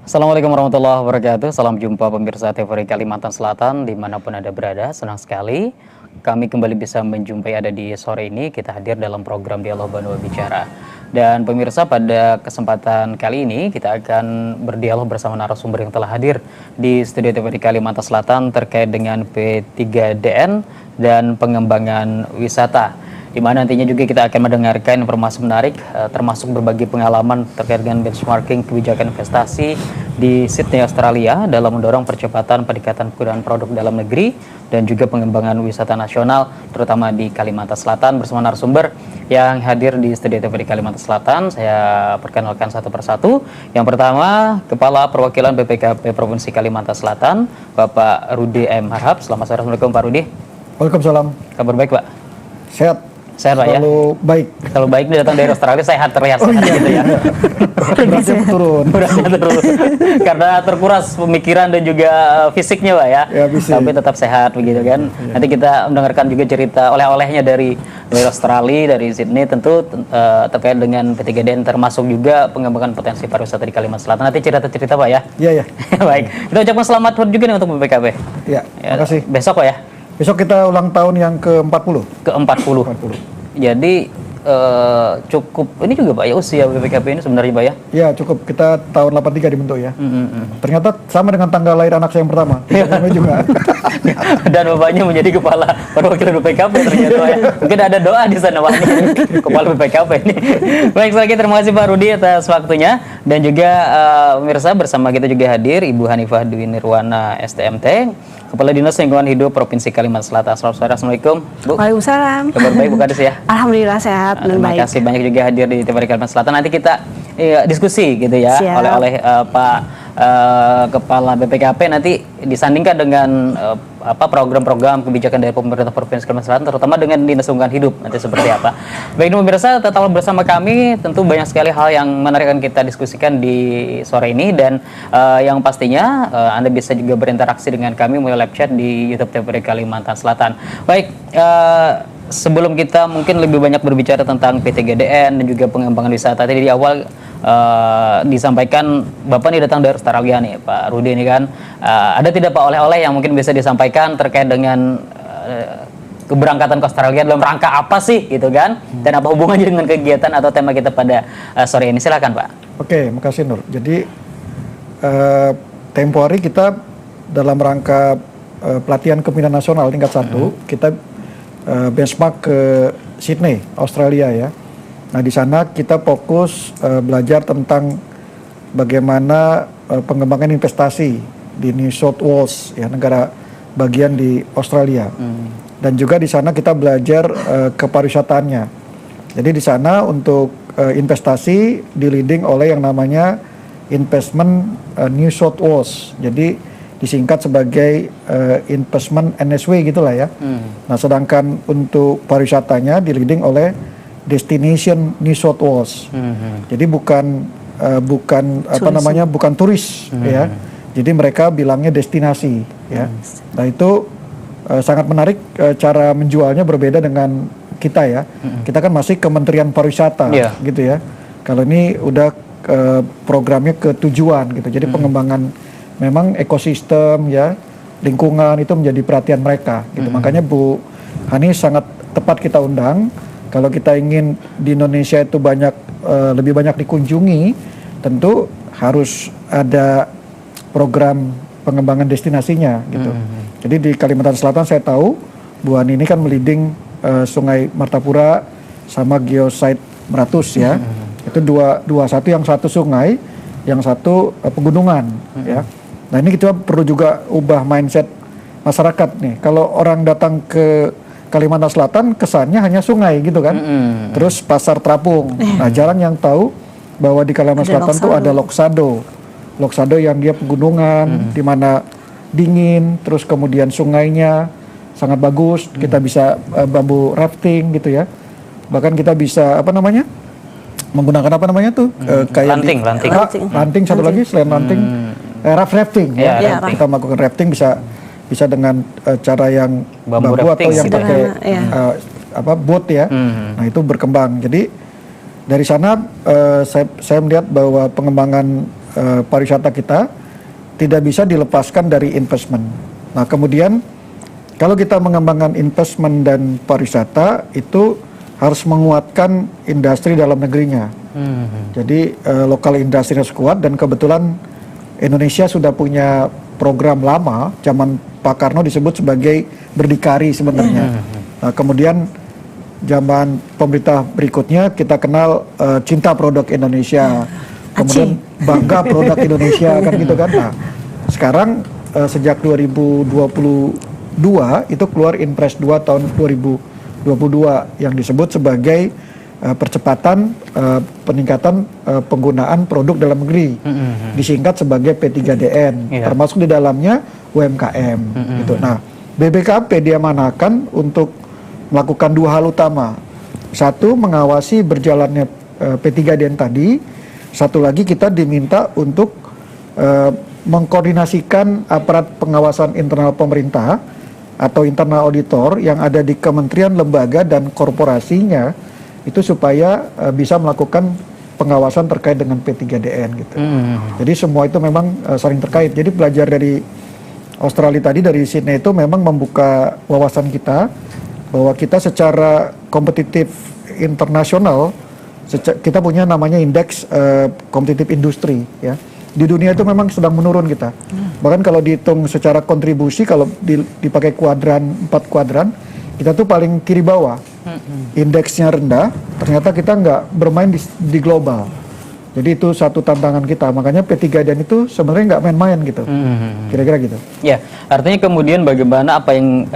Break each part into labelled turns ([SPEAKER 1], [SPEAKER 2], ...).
[SPEAKER 1] Assalamualaikum warahmatullahi wabarakatuh. Salam jumpa pemirsa TVRI Kalimantan Selatan dimanapun Anda berada. Senang sekali kami kembali bisa menjumpai Anda di sore ini. Kita hadir dalam program Dialog Bandung Bicara. Dan pemirsa, pada kesempatan kali ini kita akan berdialog bersama narasumber yang telah hadir di studio TVRI Kalimantan Selatan terkait dengan P3DN dan pengembangan wisata, di mana nantinya juga kita akan mendengarkan informasi menarik termasuk berbagai pengalaman terkait dengan benchmarking kebijakan investasi di Sydney, Australia dalam mendorong percepatan peningkatan penggunaan produk dalam negeri dan juga pengembangan wisata nasional terutama di Kalimantan Selatan. Bersama narasumber yang hadir di studio TVRI Kalimantan Selatan, saya perkenalkan satu persatu. Yang pertama, Kepala Perwakilan BPKP Provinsi Kalimantan Selatan, Bapak Rudi M. Harhab. Selamat sore. Assalamualaikum Pak Rudi.
[SPEAKER 2] Waalaikumsalam.
[SPEAKER 1] Kabar baik Pak?
[SPEAKER 2] Sehat.
[SPEAKER 1] Sehat Pak ya?
[SPEAKER 2] Selalu baik.
[SPEAKER 1] Kalau baik dia datang dari Australia, sehat terlihat sehat gitu ya.
[SPEAKER 2] Beratnya turun.
[SPEAKER 1] Beratnya turun. Karena terkuras pemikiran dan juga fisiknya Pak ya.
[SPEAKER 2] Ya bisa.
[SPEAKER 1] Tapi tetap sehat begitu kan. Nanti kita mendengarkan juga cerita oleh-olehnya dari Australia, dari Sydney, tentu terkait dengan P3DN termasuk juga pengembangan potensi pariwisata di Kalimantan Selatan. Nanti cerita-cerita Pak ya.
[SPEAKER 2] Iya, ya.
[SPEAKER 1] Baik. Kita ucapkan selamat juga nih untuk BPKP.
[SPEAKER 2] Iya, terima kasih.
[SPEAKER 1] Besok Pak ya.
[SPEAKER 2] Besok kita ulang tahun yang ke-40.
[SPEAKER 1] Ke-40. Jadi cukup ini juga Pak ya usia BPKP ini sebenarnya Pak ya?
[SPEAKER 2] Ya cukup, kita tahun 83 dibentuk ya. Ternyata sama dengan tanggal lahir anak saya yang pertama. Sama juga.
[SPEAKER 1] Dan bapaknya menjadi kepala perwakilan BPKP ternyata Pak ya. Mungkin ada doa di sana Pak kepala BPKP ini. Baik, sekali lagi terima kasih Pak Rudi atas waktunya, dan juga pemirsa, bersama kita juga hadir Ibu Hanifah Dwi Nirwana STMT, Kepala Dinas Lingkungan Hidup Provinsi Kalimantan Selatan. Selamat sore, Assalamualaikum Bu.
[SPEAKER 3] Waalaikumsalam.
[SPEAKER 1] Kabar baik Bu Kades ya?
[SPEAKER 3] Alhamdulillah sehat dan
[SPEAKER 1] Terima
[SPEAKER 3] baik.
[SPEAKER 1] kasih banyak juga hadir di TVRI Kalimantan Selatan. Nanti kita diskusi gitu ya.
[SPEAKER 3] Siap.
[SPEAKER 1] oleh Pak Kepala BPKP, nanti disandingkan dengan program-program kebijakan dari pemerintah Provinsi Kalimantan Selatan, terutama dengan Dinas Lingkungan Hidup nanti seperti apa. Baik, pemirsa, tetaplah bersama kami. Tentu banyak sekali hal yang menarik akan kita diskusikan di sore ini, dan yang pastinya Anda bisa juga berinteraksi dengan kami melalui live chat di YouTube TVRI Kalimantan Selatan. Baik, sebelum kita mungkin lebih banyak berbicara tentang P3DN dan juga pengembangan wisata, tadi di awal disampaikan Bapak ini datang dari Australia nih Pak Rudi ini kan, ada tidak Pak oleh-oleh yang mungkin bisa disampaikan terkait dengan keberangkatan ke Australia dalam rangka apa sih gitu kan, dan apa hubungannya dengan kegiatan atau tema kita pada sore ini? Silakan Pak.
[SPEAKER 2] Oke, makasih Nur. Jadi tempo hari kita dalam rangka pelatihan kepemimpinan nasional tingkat 1, kita benchmark ke Sydney, Australia ya. Nah, di sana kita fokus belajar tentang bagaimana pengembangan investasi di New South Wales ya, negara bagian di Australia. Dan juga di sana kita belajar kepariwisataannya. Jadi di sana untuk investasi di leading oleh yang namanya Investment New South Wales. Jadi disingkat sebagai Investment NSW gitulah ya. Nah, sedangkan untuk pariwisatanya di leading oleh Destination New South Wales. Jadi bukan bukan turis ya. Jadi mereka bilangnya destinasi ya. Nah, itu sangat menarik, cara menjualnya berbeda dengan kita ya. Kita kan masih Kementerian Pariwisata gitu ya. Kalau ini udah programnya ke tujuan gitu. Jadi pengembangan memang ekosistem ya, lingkungan itu menjadi perhatian mereka gitu. Makanya Bu Hani sangat tepat kita undang. Kalau kita ingin di Indonesia itu lebih banyak dikunjungi, tentu harus ada program pengembangan destinasinya gitu. Jadi di Kalimantan Selatan saya tahu Bu Hani ini kan meliding Sungai Martapura sama Geosite Meratus ya. Itu satu, yang satu sungai, yang satu pegunungan ya. Nah, ini kita perlu juga ubah mindset masyarakat nih. Kalau orang datang ke Kalimantan Selatan kesannya hanya sungai gitu kan. Terus pasar terapung. Nah, jarang yang tahu bahwa di Kalimantan Selatan tuh ada Loksado. Loksado yang dia pegunungan, di mana dingin, terus kemudian sungainya sangat bagus. Kita bisa bambu rafting gitu ya. Bahkan kita bisa menggunakan kayak lanting satu lagi selain lanting, rafting ya. Kita melakukan rafting bisa dengan cara yang bambu atau yang pakai boat ya. Nah, itu berkembang. Jadi dari sana saya melihat bahwa pengembangan pariwisata kita tidak bisa dilepaskan dari investment. Nah, kemudian kalau kita mengembangkan investment dan pariwisata itu harus menguatkan industri dalam negerinya. Jadi lokal industri harus kuat, dan kebetulan Indonesia sudah punya program lama, zaman Pak Karno disebut sebagai berdikari sebenarnya. Nah, kemudian zaman pemerintah berikutnya kita kenal cinta produk Indonesia, kemudian bangga produk Indonesia kan gitu kan. Nah, sekarang sejak 2022 itu keluar Inpres 2 tahun 2022 yang disebut sebagai percepatan peningkatan penggunaan produk dalam negeri, disingkat sebagai P3DN, termasuk di dalamnya UMKM. Gitu. Nah, BBKP diamanahkan untuk melakukan dua hal utama. Satu, mengawasi berjalannya P3DN tadi. Satu lagi, kita diminta untuk mengkoordinasikan aparat pengawasan internal pemerintah atau internal auditor yang ada di kementerian, lembaga, dan korporasinya, itu supaya bisa melakukan pengawasan terkait dengan P3DN gitu. Jadi semua itu memang saling terkait. Jadi belajar dari Australia tadi, dari Sydney, itu memang membuka wawasan kita bahwa kita secara kompetitif internasional, kita punya namanya indeks kompetitif industri ya. Di dunia itu memang sedang menurun kita. Bahkan kalau dihitung secara kontribusi, kalau dipakai kuadran, 4 kuadran, kita tuh paling kiri bawah. Indeksnya rendah, ternyata kita nggak bermain di global. Jadi itu satu tantangan kita. Makanya P3DN itu sebenarnya nggak main-main gitu. Kira-kira gitu. Ya,
[SPEAKER 1] artinya kemudian bagaimana apa yang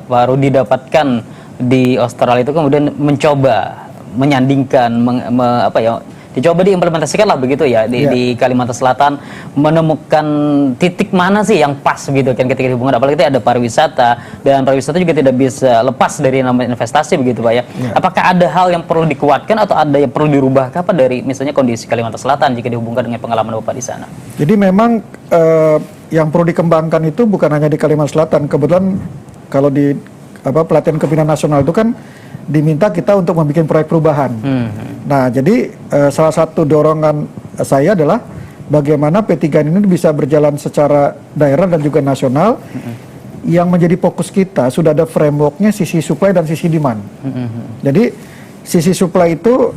[SPEAKER 1] baru didapatkan di Australia itu kemudian mencoba menyandingkan, dicoba diimplementasikan lah begitu ya di Kalimantan Selatan, menemukan titik mana sih yang pas gitu kan ketika dihubungkan, apalagi kita ada pariwisata, dan pariwisata juga tidak bisa lepas dari nama investasi begitu Pak ya. Apakah ada hal yang perlu dikuatkan atau ada yang perlu dirubah apa dari misalnya kondisi Kalimantan Selatan jika dihubungkan dengan pengalaman Bapak di sana?
[SPEAKER 2] Jadi memang yang perlu dikembangkan itu bukan hanya di Kalimantan Selatan. Kebetulan kalau di pelatihan kepemimpinan nasional itu kan diminta kita untuk membuat proyek perubahan. Nah, jadi salah satu dorongan saya adalah bagaimana P3 ini bisa berjalan secara daerah dan juga nasional. Yang menjadi fokus kita sudah ada frameworknya, sisi supply dan sisi demand. Jadi sisi supply itu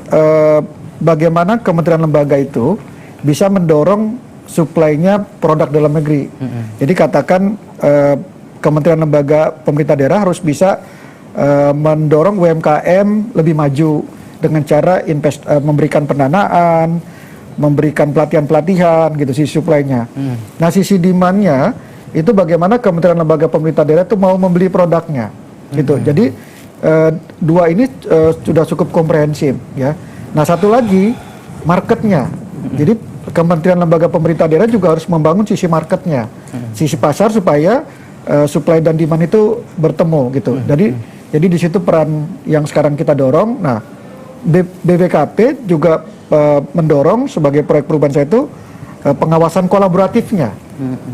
[SPEAKER 2] bagaimana kementerian lembaga itu bisa mendorong supply-nya produk dalam negeri. Jadi katakan kementerian lembaga pemerintah daerah harus bisa mendorong UMKM lebih maju dengan cara memberikan pendanaan, memberikan pelatihan-pelatihan gitu, sisi supply-nya. Nah, sisi demand-nya itu bagaimana kementerian lembaga pemerintah daerah itu mau membeli produknya gitu. Jadi dua ini sudah cukup komprehensif ya. Nah, satu lagi marketnya. Jadi kementerian lembaga pemerintah daerah juga harus membangun sisi marketnya, sisi pasar supaya supply dan demand itu bertemu gitu. Jadi di situ peran yang sekarang kita dorong. Nah, BBKP juga mendorong sebagai proyek perubahan saya itu pengawasan kolaboratifnya.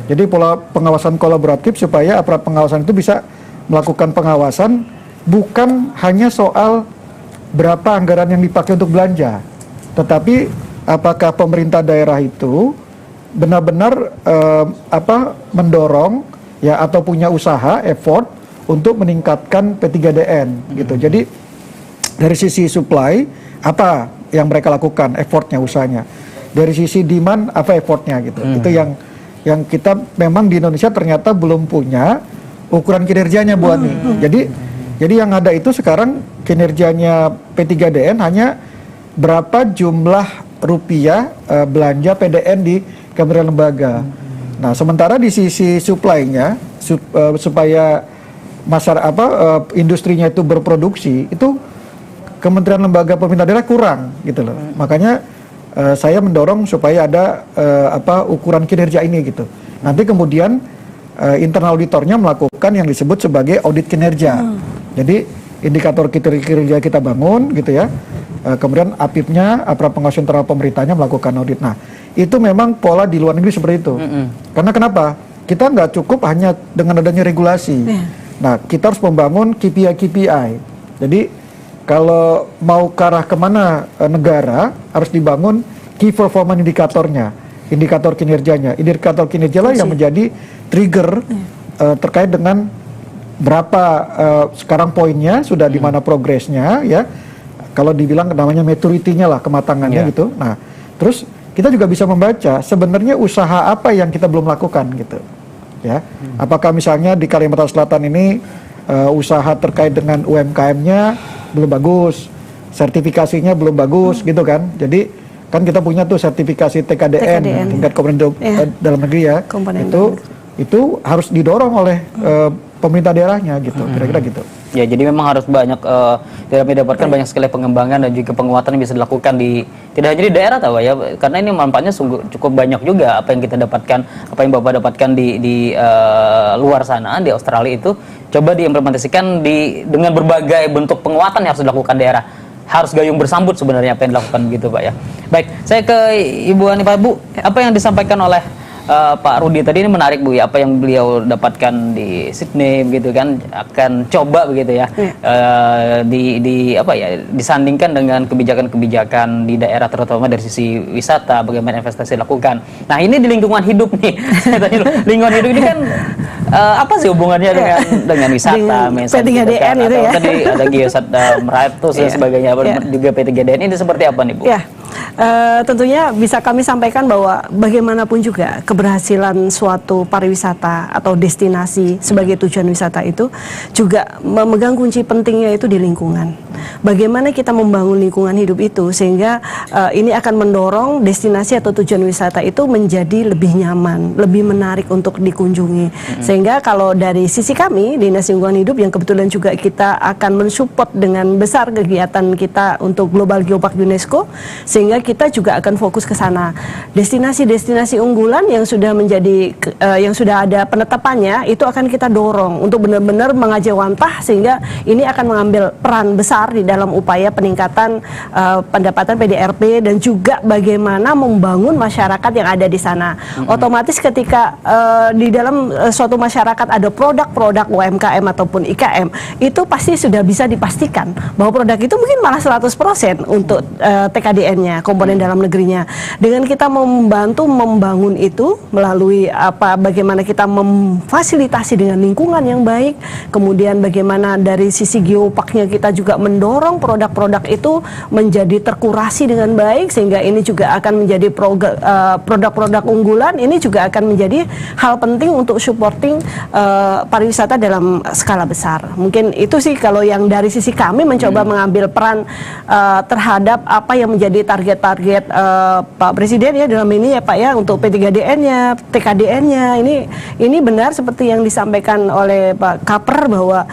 [SPEAKER 2] Jadi pola pengawasan kolaboratif supaya aparat pengawasan itu bisa melakukan pengawasan bukan hanya soal berapa anggaran yang dipakai untuk belanja, tetapi apakah pemerintah daerah itu benar-benar mendorong ya atau punya usaha effort untuk meningkatkan P3DN gitu. Jadi dari sisi supply apa yang mereka lakukan, effortnya, usahanya. Dari sisi demand apa effortnya gitu. Itu yang kita memang di Indonesia ternyata belum punya ukuran kinerjanya Bu Ani. Jadi yang ada itu sekarang kinerjanya P3DN hanya berapa jumlah rupiah belanja PDN di kementerian lembaga. Nah, sementara di sisi supply-nya supaya industrinya itu berproduksi, itu kementerian lembaga pemerintah daerah kurang gitu loh. Makanya saya mendorong supaya ada ukuran kinerja ini gitu. Nanti kemudian internal auditornya melakukan yang disebut sebagai audit kinerja. Jadi indikator kinerja kita bangun gitu ya. Kemudian APIP-nya, aparat pengawas internal pemerintahnya melakukan audit. Nah, itu memang pola di luar negeri seperti itu. Karena kenapa? Kita nggak cukup hanya dengan adanya regulasi. Nah, kita harus membangun KPI. Jadi kalau mau ke arah kemana negara harus dibangun key performance indikatornya. indikator kinerjanya. Indikator kinerja lah yang menjadi trigger terkait dengan berapa sekarang poinnya, sudah di mana progresnya ya. Kalau dibilang namanya maturity-nya lah, kematangannya gitu. Nah, terus kita juga bisa membaca sebenarnya usaha apa yang kita belum lakukan gitu. Ya. Apakah misalnya di Kalimantan Selatan ini usaha terkait dengan UMKM-nya belum bagus, sertifikasinya belum bagus gitu kan. Jadi kan kita punya tuh sertifikasi TKDN. Tingkat komponen dalam negeri ya. Itu harus didorong oleh pemerintah daerahnya gitu, kira-kira gitu.
[SPEAKER 1] Ya, jadi memang harus banyak mendapatkan banyak sekali pengembangan dan juga penguatan yang bisa dilakukan di tidak hanya di daerah tahu ya, karena ini manfaatnya sungguh cukup banyak juga apa yang kita dapatkan, apa yang Bapak dapatkan di luar sana di Australia itu coba diimplementasikan dengan berbagai bentuk penguatan yang harus dilakukan daerah. Harus gayung bersambut sebenarnya apa yang dilakukan begitu Pak ya. Baik, saya ke Ibu Hanifah. Bu, apa yang disampaikan oleh Pak Rudi tadi ini menarik Bu ya, apa yang beliau dapatkan di Sydney begitu kan, akan coba begitu ya, disandingkan dengan kebijakan-kebijakan di daerah terutama dari sisi wisata, bagaimana investasi dilakukan. Nah ini di lingkungan hidup nih, lingkungan hidup ini kan apa sih hubungannya dengan wisata, misalnya gitu kan, atau tadi ada geosat meratus dan sebagainya, juga P3DN ini seperti apa nih Bu?
[SPEAKER 3] Tentunya bisa kami sampaikan bahwa bagaimanapun juga keberhasilan suatu pariwisata atau destinasi sebagai tujuan wisata itu juga memegang kunci pentingnya itu di lingkungan. Bagaimana kita membangun lingkungan hidup itu sehingga ini akan mendorong destinasi atau tujuan wisata itu menjadi lebih nyaman, lebih menarik untuk dikunjungi. Sehingga kalau dari sisi kami Dinas Lingkungan Hidup yang kebetulan juga kita akan mensupport dengan besar kegiatan kita untuk Global Geopark UNESCO, sehingga kita juga akan fokus ke sana. Destinasi-destinasi unggulan yang sudah menjadi yang sudah ada penetapannya itu akan kita dorong untuk benar-benar mengajawantah, sehingga ini akan mengambil peran besar di dalam upaya peningkatan pendapatan PDRP dan juga bagaimana membangun masyarakat yang ada di sana. Otomatis ketika di dalam suatu masyarakat ada produk-produk UMKM ataupun IKM, itu pasti sudah bisa dipastikan bahwa produk itu mungkin malah 100% untuk TKDN-nya, komponen dalam negerinya. Dengan kita membantu membangun itu melalui bagaimana kita memfasilitasi dengan lingkungan yang baik, kemudian bagaimana dari sisi geoparknya kita juga mendorong produk-produk itu menjadi terkurasi dengan baik, sehingga ini juga akan menjadi produk-produk unggulan. Ini juga akan menjadi hal penting untuk supporting pariwisata dalam skala besar. Mungkin itu sih kalau yang dari sisi kami mencoba mengambil peran terhadap apa yang menjadi target-target Pak Presiden ya dalam ini ya Pak ya, untuk P3DN-nya, TKDN-nya. Ini benar seperti yang disampaikan oleh Pak Kaper bahwa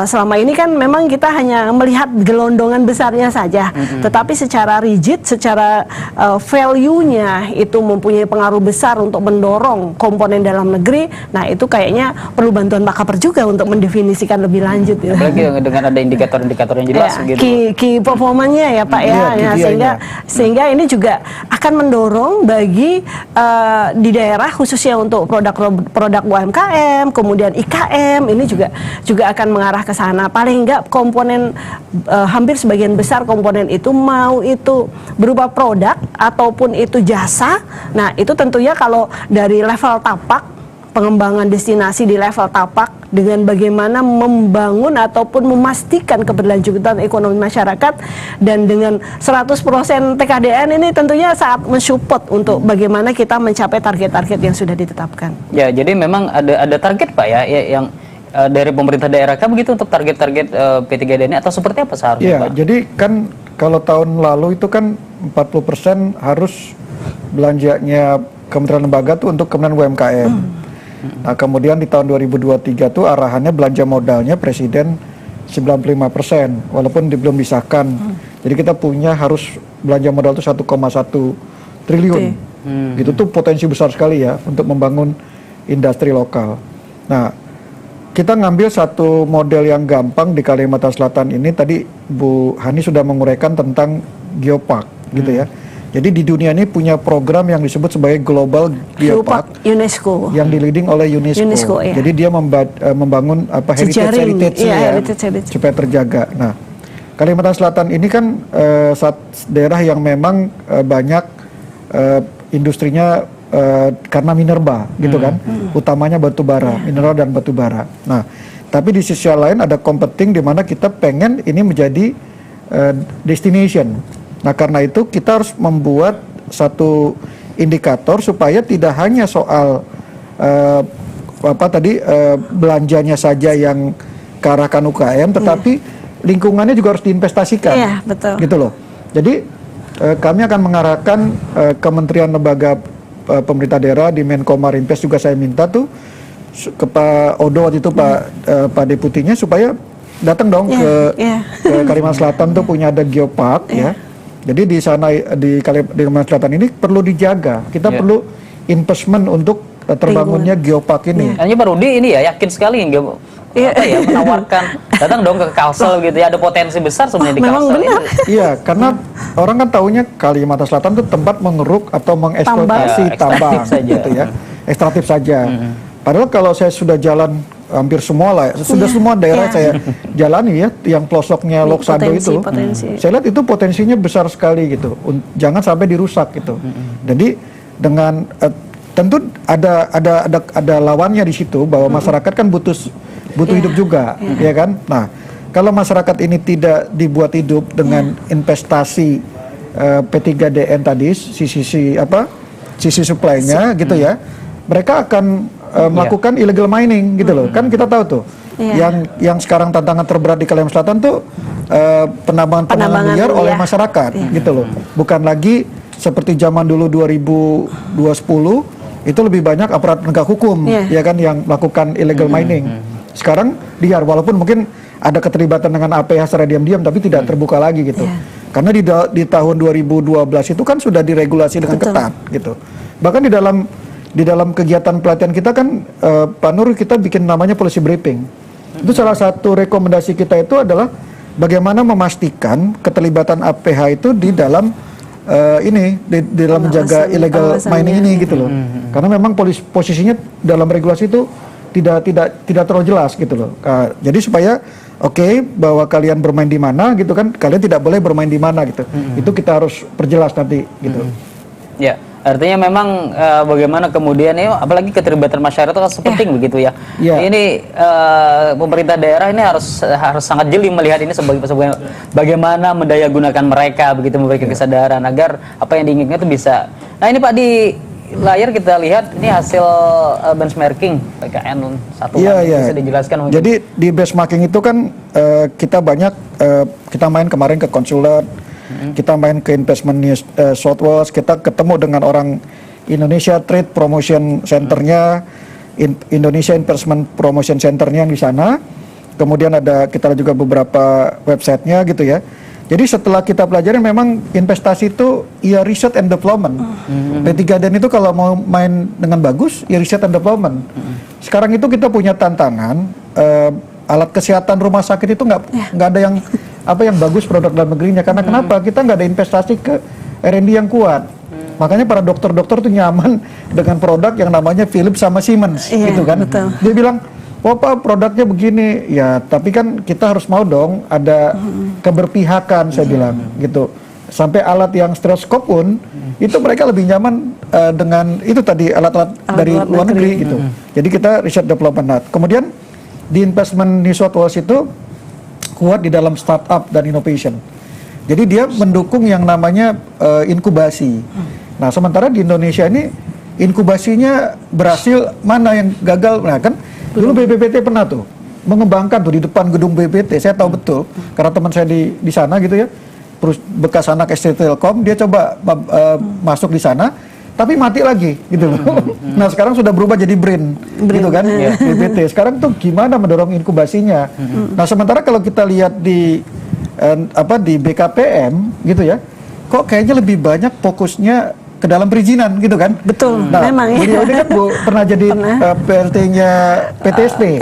[SPEAKER 3] selama ini kan memang kita hanya melihat gelondongan besarnya saja, tetapi secara rigid, secara value-nya itu mempunyai pengaruh besar untuk mendorong komponen dalam negeri. Nah itu kayaknya perlu bantuan Pak Kaper juga untuk mendefinisikan lebih lanjut ya.
[SPEAKER 1] Apalagi dengan ada indikator-indikator yang jelas gitu.
[SPEAKER 3] Key performance-nya ya Pak sehingga ini juga akan mendorong bagi di daerah khususnya untuk produk UMKM, kemudian IKM, ini juga akan mengarah ke sana. Paling enggak komponen hampir sebagian besar komponen itu mau itu berupa produk ataupun itu jasa. Nah, itu tentunya kalau dari level tapak, pengembangan destinasi di level tapak dengan bagaimana membangun ataupun memastikan keberlanjutan ekonomi masyarakat, dan dengan 100% TKDN ini tentunya sangat mensupport untuk bagaimana kita mencapai target-target yang sudah ditetapkan.
[SPEAKER 1] Ya, jadi memang ada target Pak ya yang dari pemerintah daerah kan begitu untuk target-target P3DN ini, atau seperti apa seharusnya Pak?
[SPEAKER 2] Jadi kan kalau tahun lalu itu kan 40% harus belanjanya kementerian lembaga tuh untuk kementerian UMKM. Nah kemudian di tahun 2023 tuh arahannya belanja modalnya Presiden 95%, walaupun belum disahkan. Jadi kita punya harus belanja modal itu 1,1 triliun. Gitu tuh potensi besar sekali ya untuk membangun industri lokal. Nah kita ngambil satu model yang gampang di Kalimantan Selatan ini, tadi Bu Hani sudah menguraikan tentang geopark gitu ya. Jadi di dunia ini punya program yang disebut sebagai Global Geopark
[SPEAKER 3] UNESCO
[SPEAKER 2] yang di-leading oleh UNESCO.
[SPEAKER 3] Ya.
[SPEAKER 2] Jadi dia membangun heritage supaya terjaga. Nah, Kalimantan Selatan ini kan daerah yang memang banyak industrinya karena minerba gitu kan, utamanya batu bara, mineral dan batu bara. Nah, tapi di sisi lain ada competing di mana kita pengen ini menjadi destination. Nah, karena itu kita harus membuat satu indikator supaya tidak hanya soal belanjanya saja yang ke arahkan UKM, tetapi lingkungannya juga harus diinvestasikan.
[SPEAKER 3] Iya, betul.
[SPEAKER 2] Gitu loh. Jadi kami akan mengarahkan kementerian lembaga pemerintah daerah di Menko Marinvest juga saya minta tuh ke Pak Odo waktu itu Pak Deputinya supaya datang dong ke Kalimantan Selatan tuh punya ada geopark ya. Jadi di sana di Kalimantan Selatan ini perlu dijaga. Kita perlu investment untuk terbangunnya geopark ini.
[SPEAKER 1] Hanya Pak Rudi ini ya yakin sekali menawarkan datang dong ke Kalsel gitu ya, ada potensi besar sebenarnya di Kalsel.
[SPEAKER 2] Iya, karena orang kan taunya Kalimantan Selatan itu tempat mengeruk atau mengeksploitasi tambang gitu ya, ekstraktif saja. Padahal kalau saya sudah jalan hampir semua lah, semua daerah saya jalani ya, yang pelosoknya Loksado itu, saya lihat itu potensinya besar sekali gitu. Jangan sampai dirusak gitu. Jadi dengan tentu ada lawannya di situ bahwa masyarakat kan butuh hidup juga, ya kan? Nah, kalau masyarakat ini tidak dibuat hidup dengan investasi P3DN tadi, sisi supply-nya gitu ya, mereka akan melakukan illegal mining gitu loh. Kan kita tahu tuh, yang sekarang tantangan terberat di Kalimantan Selatan tuh penambangan liar oleh masyarakat gitu loh. Bukan lagi seperti zaman dulu 2010 itu lebih banyak aparat penegak hukum ya kan yang melakukan illegal mining. Sekarang liar, walaupun mungkin ada keterlibatan dengan APH secara diam-diam tapi tidak terbuka lagi gitu. Karena di tahun 2012 itu kan sudah diregulasi dengan ketat gitu. Bahkan di dalam kegiatan pelatihan kita kan Pak Nur, kita bikin namanya policy briefing. Itu salah satu rekomendasi kita itu adalah bagaimana memastikan keterlibatan APH itu di dalam di dalam menjaga illegal mining ini gitu loh. Karena memang posisinya dalam regulasi itu tidak terlalu jelas gitu loh. Jadi supaya bahwa kalian bermain di mana gitu kan, kalian tidak boleh bermain di mana gitu. Itu kita harus perjelas nanti gitu.
[SPEAKER 1] Ya, artinya memang bagaimana kemudian ini apalagi keterlibatan masyarakat itu penting begitu ya. Ini pemerintah daerah ini harus sangat jeli melihat ini sebagai bagaimana mendayagunakan mereka begitu, memberikan kesadaran agar apa yang diinginkan itu bisa. Nah, ini Pak, di layar kita lihat ini hasil benchmarking PKN 1 bisa dijelaskan mungkin. Jadi
[SPEAKER 2] di benchmarking itu kan kita banyak kita main kemarin ke konsulat, kita main ke Investment New South Wales, kita ketemu dengan orang Indonesia Trade Promotion Center-nya, Indonesia Investment Promotion Center-nya yang di sana. Kemudian kita juga beberapa websitenya gitu ya. Jadi setelah kita pelajari memang investasi itu ya research and development. P3DN itu kalau mau main dengan bagus ya research and development. Sekarang itu kita punya tantangan alat kesehatan rumah sakit itu nggak ada yang bagus produk dalam negerinya. Karena kenapa? Kita nggak ada investasi ke R&D yang kuat. Makanya para dokter-dokter tuh nyaman dengan produk yang namanya Philips sama Siemens gitu kan. Betul. Dia bilang, Pak, produknya begini, ya tapi kan kita harus mau dong ada keberpihakan, saya bilang gitu. Sampai alat yang stereoskop pun itu mereka lebih nyaman dengan itu tadi alat-alat dari luar negeri gitu. Jadi kita research development. Kemudian di Investment New South Wales itu kuat di dalam startup dan innovation. Jadi dia mendukung yang namanya inkubasi. Nah, sementara di Indonesia ini inkubasinya berhasil, mana yang gagal? Nah kan dulu BPPT pernah tuh mengembangkan tuh di depan gedung BPPT, saya tahu betul karena teman saya di sana gitu ya, terus bekas anak ST Telkom, dia coba masuk di sana tapi mati lagi gitu loh. Nah sekarang sudah berubah jadi BRIN gitu kan, BPPT. Sekarang tuh gimana mendorong inkubasinya. Nah sementara kalau kita lihat di BKPM gitu ya, kok kayaknya lebih banyak fokusnya ke dalam perizinan gitu kan.
[SPEAKER 3] Betul,
[SPEAKER 2] nah,
[SPEAKER 3] memang ya.
[SPEAKER 2] Beliau ini kan pernah jadi PLT-nya PTSP.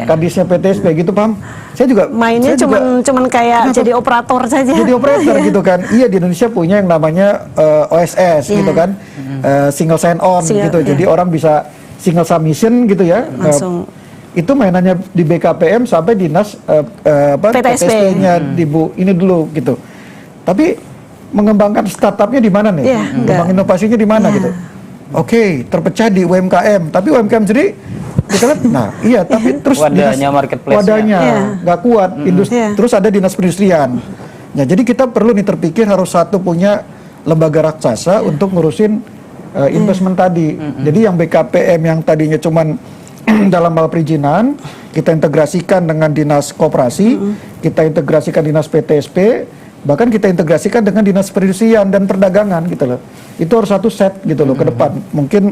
[SPEAKER 2] Kadisnya PTSP gitu, paham? Saya juga
[SPEAKER 3] mainnya cuman kayak jadi operator saja.
[SPEAKER 2] Jadi operator gitu kan. Iya, di Indonesia punya yang namanya OSS gitu kan. Single sign on gitu. Jadi orang bisa single submission gitu ya.
[SPEAKER 3] Langsung
[SPEAKER 2] itu mainannya di BKPM sampai dinas PTSP-nya ini dulu gitu. Tapi mengembangkan startupnya di mana nih? Mengembangkan inovasinya di mana gitu? Oke, terpecah di UMKM, tapi UMKM sendiri kita lihat, nah iya, tapi terus
[SPEAKER 1] wadahnya, marketplace-nya.
[SPEAKER 2] wadahnya nggak kuat, terus ada dinas perindustrian. Ya, jadi kita perlu nih terpikir harus satu punya lembaga raksasa untuk ngurusin investment tadi. Jadi yang BKPM yang tadinya cuman dalam hal perizinan, kita integrasikan dengan dinas koperasi, kita integrasikan dinas PTSP, bahkan kita integrasikan dengan dinas perindustrian dan perdagangan gitu loh. Itu harus satu set gitu loh ke depan. Mungkin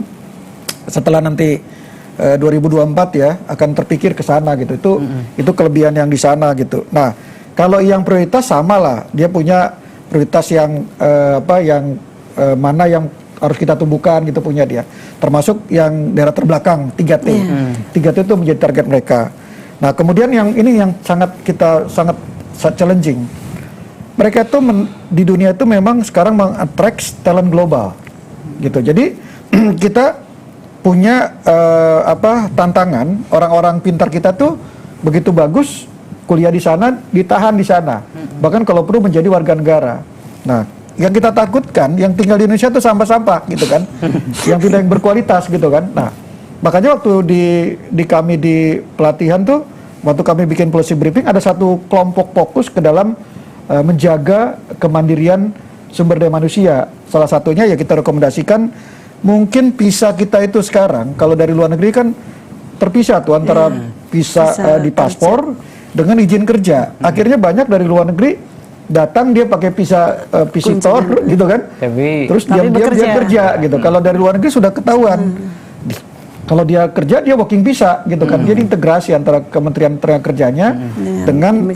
[SPEAKER 2] setelah nanti 2024 ya akan terpikir ke sana gitu. Itu kelebihan yang di sana gitu. Nah, kalau yang prioritas sama lah, dia punya prioritas yang mana yang harus kita tumbuhkan gitu punya dia. Termasuk yang daerah terbelakang 3T. 3T itu menjadi target mereka. Nah, kemudian yang ini yang sangat challenging. Mereka itu di dunia itu memang sekarang meng-attract talent global. Gitu. Jadi kita punya tantangan, orang-orang pintar kita tuh begitu bagus kuliah di sana, ditahan di sana, bahkan kalau perlu menjadi warga negara. Nah, yang kita takutkan yang tinggal di Indonesia tuh sampah-sampah gitu kan, yang tidak yang berkualitas gitu kan. Nah, makanya waktu di kami di pelatihan tuh, waktu kami bikin policy briefing, ada satu kelompok fokus ke dalam menjaga kemandirian sumber daya manusia. Salah satunya ya kita rekomendasikan mungkin visa kita itu sekarang kalau dari luar negeri kan terpisah tuh antara visa di paspor dengan izin kerja. Akhirnya banyak dari luar negeri datang dia pakai visa visitor gitu kan. Terus dia kerja gitu. Kalau dari luar negeri sudah ketahuan. Kalau dia kerja dia working visa gitu kan. Jadi integrasi antara Kementerian Tenaga Kerjanya dengan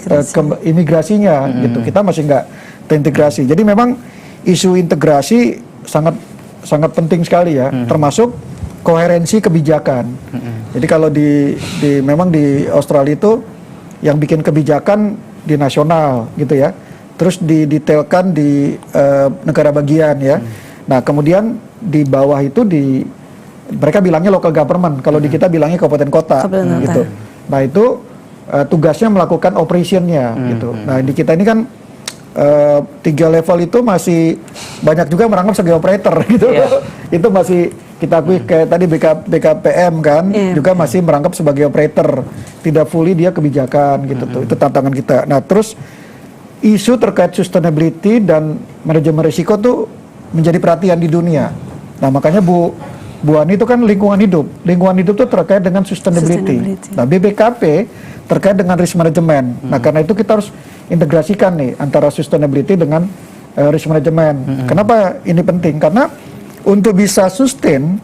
[SPEAKER 2] imigrasinya gitu. Kita masih nggak terintegrasi. Jadi memang isu integrasi sangat penting sekali ya, termasuk koherensi kebijakan. Jadi kalau memang di Australia itu yang bikin kebijakan di nasional gitu ya, terus didetailkan di negara bagian ya. Nah kemudian di bawah itu mereka bilangnya local government, kalau di kita bilangnya kabupaten kota gitu. Nah itu tugasnya melakukan operationnya gitu. Nah di kita ini kan 3 level itu masih banyak juga merangkap sebagai operator gitu. Itu masih kita akui kayak tadi BKPM kan juga masih merangkap sebagai operator, tidak fully dia kebijakan gitu tuh. Itu tantangan kita. Nah terus isu terkait sustainability dan manajemen risiko tuh menjadi perhatian di dunia. Nah makanya Bu Ani itu kan lingkungan hidup itu terkait dengan sustainability. Nah BBKP terkait dengan risk management. Nah karena itu kita harus integrasikan nih antara sustainability dengan risk management. Kenapa ini penting? Karena untuk bisa sustain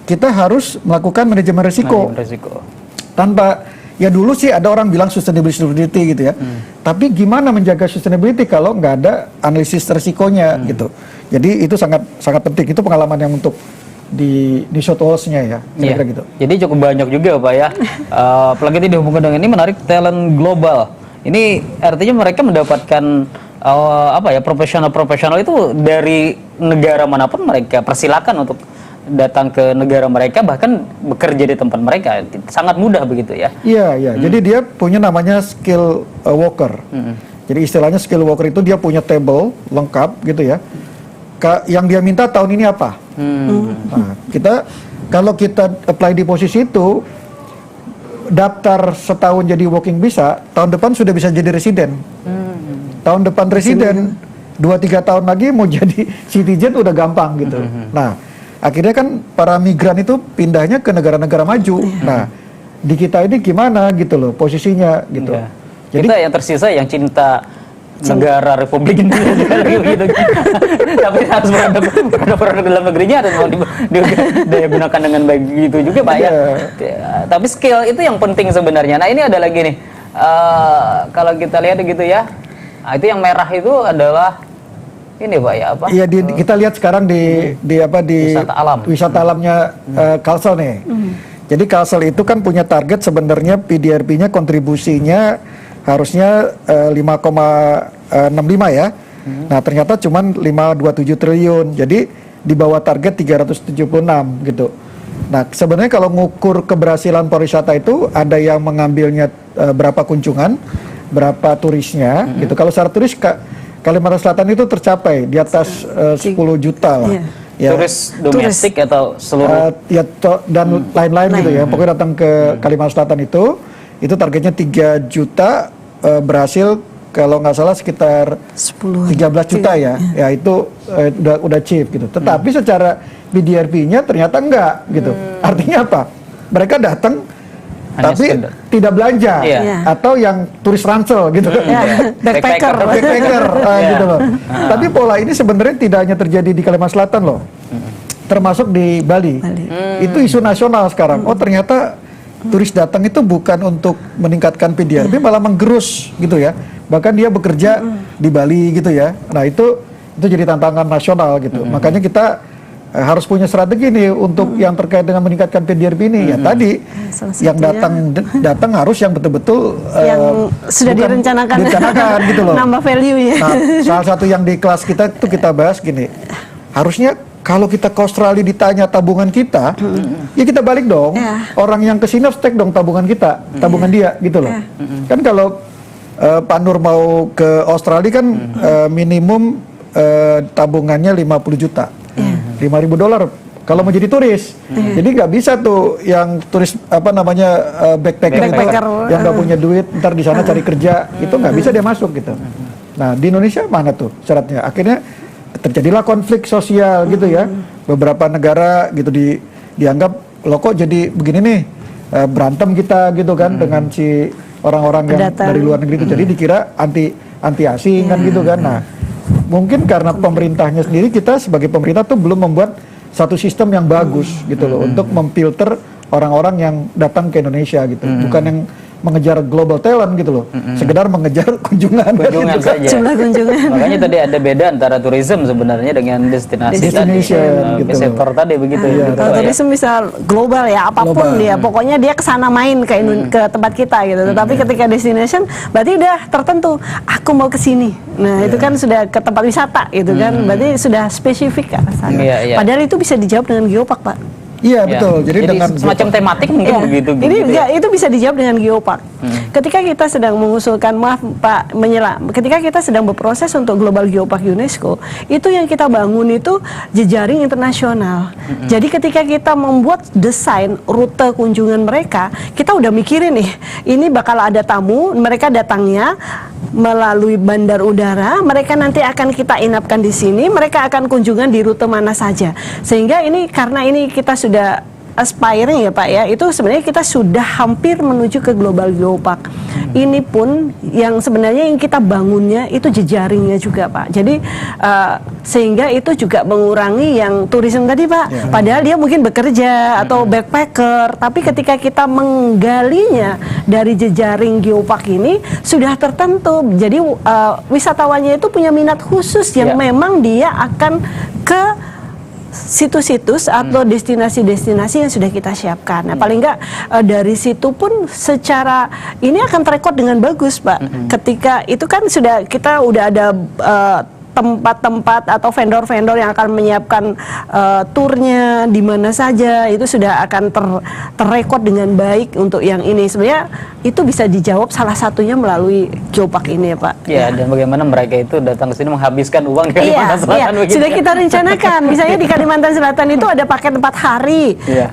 [SPEAKER 2] kita harus melakukan manajemen risiko. Tanpa ya dulu sih ada orang bilang sustainability gitu ya. Tapi gimana menjaga sustainability kalau nggak ada analisis risikonya gitu. Jadi itu sangat penting. Itu pengalaman yang untuk di South Wales-nya ya, kira-kira gitu. Jadi
[SPEAKER 1] cukup banyak juga Pak ya. Apalagi dihubungkan dengan ini menarik talent global. Ini artinya mereka mendapatkan profesional itu dari negara manapun mereka persilakan untuk datang ke negara mereka, bahkan bekerja di tempat mereka. Sangat mudah begitu ya.
[SPEAKER 2] Iya. Jadi dia punya namanya skill worker. Jadi istilahnya skill worker itu dia punya table lengkap gitu ya. Yang dia minta tahun ini apa? Nah, kalau kita apply di posisi itu, daftar setahun jadi working visa, tahun depan sudah bisa jadi residen. Tahun depan residen, 2-3 tahun lagi mau jadi citizen udah gampang gitu. Nah, akhirnya kan para migran itu pindahnya ke negara-negara maju. Nah, di kita ini gimana gitu loh posisinya gitu.
[SPEAKER 1] Jadi kita yang tersisa yang cinta negara Republik Indonesia gitu. Tapi harus produk dalam negerinya harus mau daya gunakan dengan baik gitu juga Pak ya. Tapi skill itu yang penting sebenarnya. Nah ini ada lagi nih, kalau kita lihat gitu ya, itu yang merah itu adalah ini Pak ya apa? Iya
[SPEAKER 2] kita lihat sekarang di wisata alamnya Kalsel nih. Jadi Kalsel itu kan punya target sebenarnya PDRB-nya kontribusinya harusnya 5,65 ya. Nah ternyata cuman 527 triliun. Jadi di bawah target 376 gitu. Nah sebenarnya kalau ngukur keberhasilan pariwisata itu ada yang mengambilnya berapa kunjungan, berapa turisnya gitu. Kalau secara turis Kalimantan Selatan itu tercapai di atas 10 juta lah. Ya,
[SPEAKER 1] turis domestik atau seluruh
[SPEAKER 2] dan lain-lain gitu ya. Pokoknya datang ke Kalimantan Selatan itu targetnya 3 juta, berhasil kalau nggak salah sekitar 13 juta ya. Ya itu udah achieve gitu. Tetapi secara BDRP-nya ternyata enggak gitu. Artinya apa? Mereka datang tapi tidak belanja, atau yang turis ransel gitu,
[SPEAKER 3] backpacker,
[SPEAKER 2] gitu loh. Tapi pola ini sebenarnya tidak hanya terjadi di Kalimantan Selatan loh, termasuk di Bali. Itu isu nasional sekarang. Oh ternyata turis datang itu bukan untuk meningkatkan PDRP, malah menggerus gitu ya. Bahkan dia bekerja di Bali gitu ya. Nah itu jadi tantangan nasional gitu. Makanya kita harus punya strategi nih untuk yang terkait dengan meningkatkan PDRP ini. Ya tadi yang datang harus yang betul-betul
[SPEAKER 3] yang sudah direncanakan
[SPEAKER 2] gitu loh.
[SPEAKER 3] Nambah value-nya.
[SPEAKER 2] Nah, salah satu yang di kelas kita itu kita bahas gini. Harusnya kalau kita ke Australia ditanya tabungan kita, ya kita balik dong. Orang yang kesini harus cek dong tabungan kita, tabungan dia gitu loh. Kan kalau Pak Nur mau ke Australia kan minimum tabungannya 50 juta. $5.000 kalau mau jadi turis. Jadi nggak bisa tuh yang turis backpacker yang nggak punya duit ntar di sana cari kerja, itu nggak bisa dia masuk gitu. Nah di Indonesia mana tuh syaratnya? Akhirnya terjadilah konflik sosial gitu ya. Beberapa negara gitu dianggap lo kok jadi begini nih, berantem kita gitu kan dengan si orang-orang yang dari luar negeri itu. Jadi dikira anti asing kan gitu kan. Nah mungkin karena pemerintahnya sendiri, kita sebagai pemerintah tuh belum membuat satu sistem yang bagus gitu loh untuk memfilter orang-orang yang datang ke Indonesia gitu. Bukan yang mengejar global talent gitu loh, sekedar mengejar kunjungan gitu
[SPEAKER 1] saja.
[SPEAKER 3] Jumlah kunjungan.
[SPEAKER 1] Makanya tadi ada beda antara tourism sebenarnya dengan destinasi tadi,
[SPEAKER 2] gitu.
[SPEAKER 1] sektor tadi begitu ya.
[SPEAKER 3] Kalau tourism bisa global ya, apapun dia, pokoknya dia kesana main ke tempat kita gitu. Tapi ketika destination, berarti udah tertentu. Aku mau ke sini. Nah itu kan sudah ke tempat wisata gitu kan, berarti sudah spesifik ke sana. Padahal itu bisa dijawab dengan geopark, Pak.
[SPEAKER 2] Iya betul. Jadi dengan
[SPEAKER 1] semacam tematik mungkin begitu.
[SPEAKER 3] Ini itu bisa dijawab dengan geopark. Ketika kita sedang mengusulkan, maaf Pak menyela, ketika kita sedang berproses untuk Global Geopark UNESCO, itu yang kita bangun itu jejaring internasional. Jadi ketika kita membuat desain rute kunjungan mereka, kita udah mikirin nih, ini bakal ada tamu, mereka datangnya melalui bandar udara, mereka nanti akan kita inapkan di sini, mereka akan kunjungan di rute mana saja. Sehingga ini karena ini kita sudah aspiring ya Pak ya, itu sebenarnya kita sudah hampir menuju ke Global Geopark. Ini pun yang sebenarnya yang kita bangunnya itu jejaringnya juga Pak. Jadi sehingga itu juga mengurangi yang turisme tadi Pak. Padahal dia mungkin bekerja atau backpacker, tapi ketika kita menggalinya dari jejaring geopark ini sudah tertentu. Jadi wisatawannya itu punya minat khusus yang memang dia akan ke situs-situs atau destinasi-destinasi yang sudah kita siapkan. Nah, paling enggak dari situ pun secara ini akan terekod dengan bagus, Pak. Ketika itu kan kita udah ada tempat-tempat atau vendor-vendor yang akan menyiapkan turnya di mana saja, itu sudah akan terrekod dengan baik untuk yang ini. Sebenarnya itu bisa dijawab salah satunya melalui geopark ini ya Pak.
[SPEAKER 1] Ya, dan bagaimana mereka itu datang ke sini menghabiskan uang di Kalimantan Selatan.
[SPEAKER 3] Sudah kita rencanakan. Misalnya di Kalimantan Selatan itu ada paket 4 hari,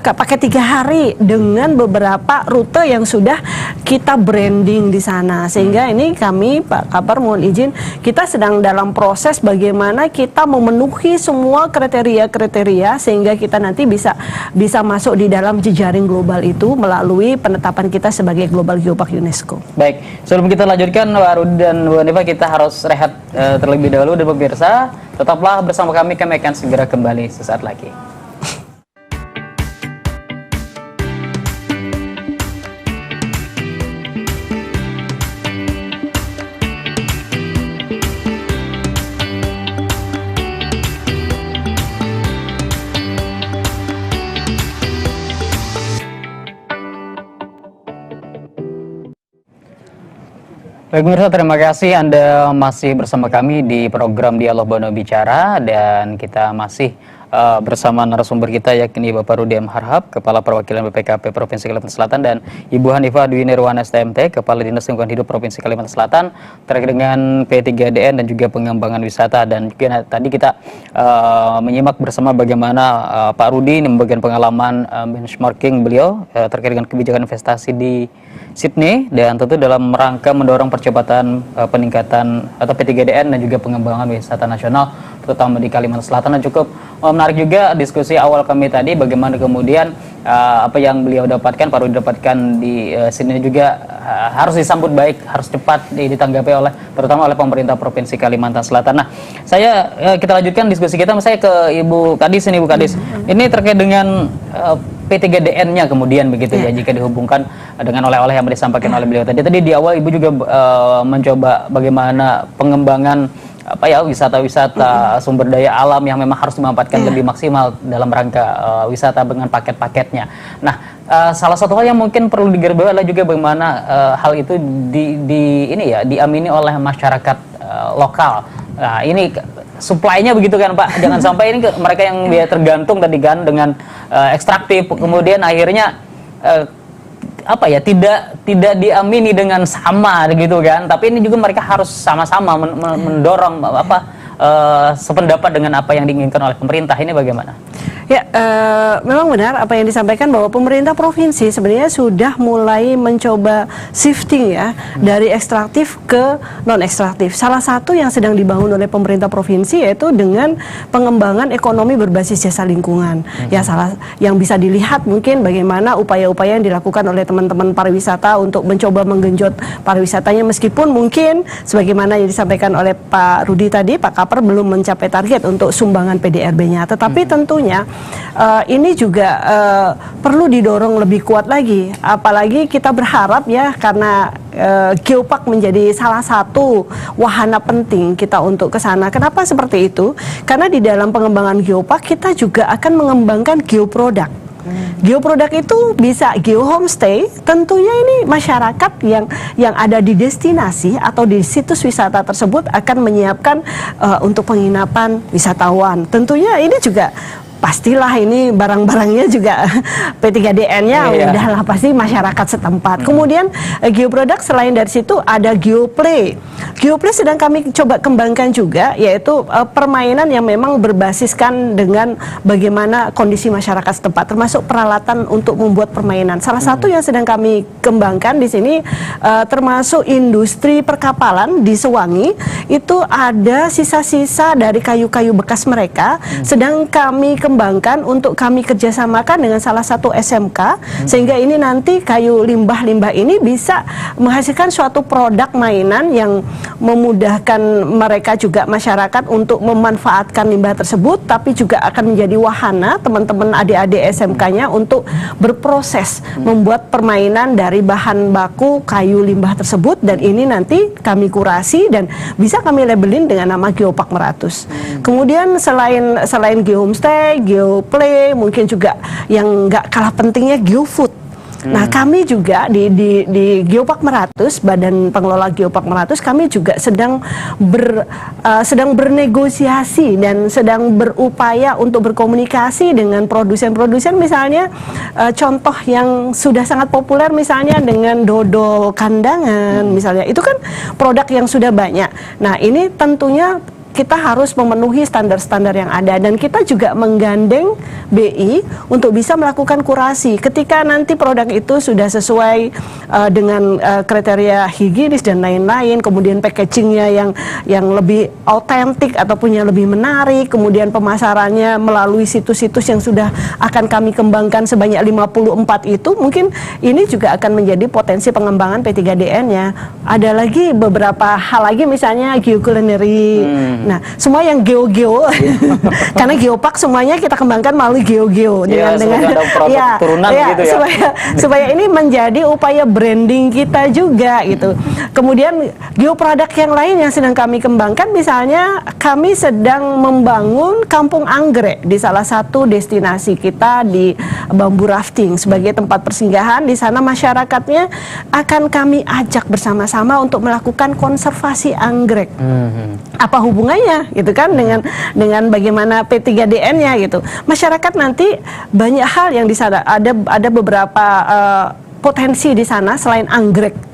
[SPEAKER 3] paket 3 hari dengan beberapa rute yang sudah kita branding di sana. Sehingga ini kami Pak Kabar mohon izin, kita sedang dalam proses bagaimana kita memenuhi semua kriteria-kriteria sehingga kita nanti bisa masuk di dalam jejaring global itu melalui penetapan kita sebagai Global Geopark UNESCO.
[SPEAKER 1] Baik, sebelum kita lanjutkan Pak Rudi dan Bu Hanifa, kita harus rehat terlebih dahulu. Dan pemirsa, tetaplah bersama kami akan segera kembali sesaat lagi. Baik pemirsa, terima kasih Anda masih bersama kami di program Dialog Bono Bicara, dan kita masih bersama narasumber kita yakni Bapak Rudi M. Harhab, Kepala Perwakilan BPKP Provinsi Kalimantan Selatan, dan Ibu Hanifah Dwi Nirwana STMT, Kepala Dinas Lingkungan Hidup Provinsi Kalimantan Selatan, terkait dengan P3DN dan juga pengembangan wisata. Dan juga tadi kita menyimak bersama bagaimana Pak Rudi membagikan pengalaman benchmarking beliau terkait dengan kebijakan investasi di Sydney, dan tentu dalam rangka mendorong percepatan peningkatan atau P3DN dan juga pengembangan wisata nasional terutama di Kalimantan Selatan. Dan cukup menarik juga diskusi awal kami tadi bagaimana kemudian apa yang beliau dapatkan, Pak Rudi dapatkan di Sydney juga harus disambut baik, harus cepat ditanggapi oleh terutama oleh pemerintah Provinsi Kalimantan Selatan. Nah, kita lanjutkan diskusi kita. Saya ke Ibu Kadis ini, Bu Kadis. Ini terkait dengan P3DN-nya kemudian begitu ya, jika dihubungkan dengan oleh-oleh yang disampaikan oleh beliau tadi. Tadi di awal Ibu juga mencoba bagaimana pengembangan wisata-wisata sumber daya alam yang memang harus dimanfaatkan lebih maksimal dalam rangka wisata dengan paket-paketnya. Nah, salah satu hal yang mungkin perlu digarisbawahi adalah juga bagaimana hal itu diamini oleh masyarakat lokal. Nah, ini supply-nya begitu kan Pak, jangan sampai ini mereka yang dia tergantung tadi kan dengan ekstraktif, kemudian akhirnya tidak diamini dengan sama gitu kan, tapi ini juga mereka harus sama-sama mendorong sependapat dengan apa yang diinginkan oleh pemerintah. Ini bagaimana?
[SPEAKER 3] Ya, memang benar apa yang disampaikan bahwa pemerintah provinsi sebenarnya sudah mulai mencoba shifting ya dari ekstraktif ke non ekstraktif. Salah satu yang sedang dibangun oleh pemerintah provinsi yaitu dengan pengembangan ekonomi berbasis jasa lingkungan. Ya, salah yang bisa dilihat mungkin bagaimana upaya-upaya yang dilakukan oleh teman-teman pariwisata untuk mencoba menggenjot pariwisatanya, meskipun mungkin sebagaimana yang disampaikan oleh Pak Rudi tadi, Pak Kaper belum mencapai target untuk sumbangan PDRB-nya. Tetapi tentunya ini juga perlu didorong lebih kuat lagi, apalagi kita berharap ya, karena geopark menjadi salah satu wahana penting kita untuk ke sana. Kenapa seperti itu? Karena di dalam pengembangan geopark kita juga akan mengembangkan geoproduk. Geoproduk itu bisa geohomestay, tentunya ini masyarakat yang ada di destinasi atau di situs wisata tersebut akan menyiapkan untuk penginapan wisatawan. Tentunya ini juga pastilah ini barang-barangnya juga P3DN-nya udahlah pasti masyarakat setempat. Kemudian geoproduk selain dari situ ada geoplay. Geoplay sedang kami coba kembangkan juga, yaitu permainan yang memang berbasiskan dengan bagaimana kondisi masyarakat setempat, termasuk peralatan untuk membuat permainan. Salah satu yang sedang kami kembangkan di sini termasuk industri perkapalan di Sewangi. Itu ada sisa-sisa dari kayu-kayu bekas mereka, sedang kami kembangkan untuk kami kerjasamakan dengan salah satu SMK, sehingga ini nanti kayu limbah-limbah ini bisa menghasilkan suatu produk mainan yang memudahkan mereka juga masyarakat untuk memanfaatkan limbah tersebut, tapi juga akan menjadi wahana teman-teman adik-adik SMK-nya untuk berproses membuat permainan dari bahan baku kayu limbah tersebut, dan ini nanti kami kurasi dan bisa kami labelin dengan nama Geopark Meratus. Kemudian selain geohomestay, geoplay, mungkin juga yang nggak kalah pentingnya geofood. Nah, kami juga di Geopark Meratus, Badan Pengelola Geopark Meratus, kami juga sedang bernegosiasi dan sedang berupaya untuk berkomunikasi dengan produsen-produsen, misalnya contoh yang sudah sangat populer misalnya dengan dodol kandangan misalnya, itu kan produk yang sudah banyak. Nah, ini tentunya kita harus memenuhi standar-standar yang ada, dan kita juga menggandeng BI untuk bisa melakukan kurasi ketika nanti produk itu sudah sesuai dengan kriteria higienis dan lain-lain, kemudian packagingnya yang lebih autentik ataupun yang lebih menarik, kemudian pemasarannya melalui situs-situs yang sudah akan kami kembangkan sebanyak 54 itu, mungkin ini juga akan menjadi potensi pengembangan P3DN-nya. Ada lagi beberapa hal lagi, misalnya geokulineri. Nah, semua yang geo-geo, karena geopark semuanya kita kembangkan melalui geo-geo dengan
[SPEAKER 1] turunan gitu ya.
[SPEAKER 3] supaya ini menjadi upaya branding kita juga gitu. Kemudian geoproduk yang lain yang sedang kami kembangkan, misalnya kami sedang membangun kampung anggrek di salah satu destinasi kita di Bambu Rafting sebagai tempat persinggahan. Di sana masyarakatnya akan kami ajak bersama-sama untuk melakukan konservasi anggrek. Apa hubungannya biayanya gitu kan, dengan bagaimana P3DN-nya gitu. Masyarakat nanti banyak hal yang di sana, ada beberapa potensi di sana selain anggrek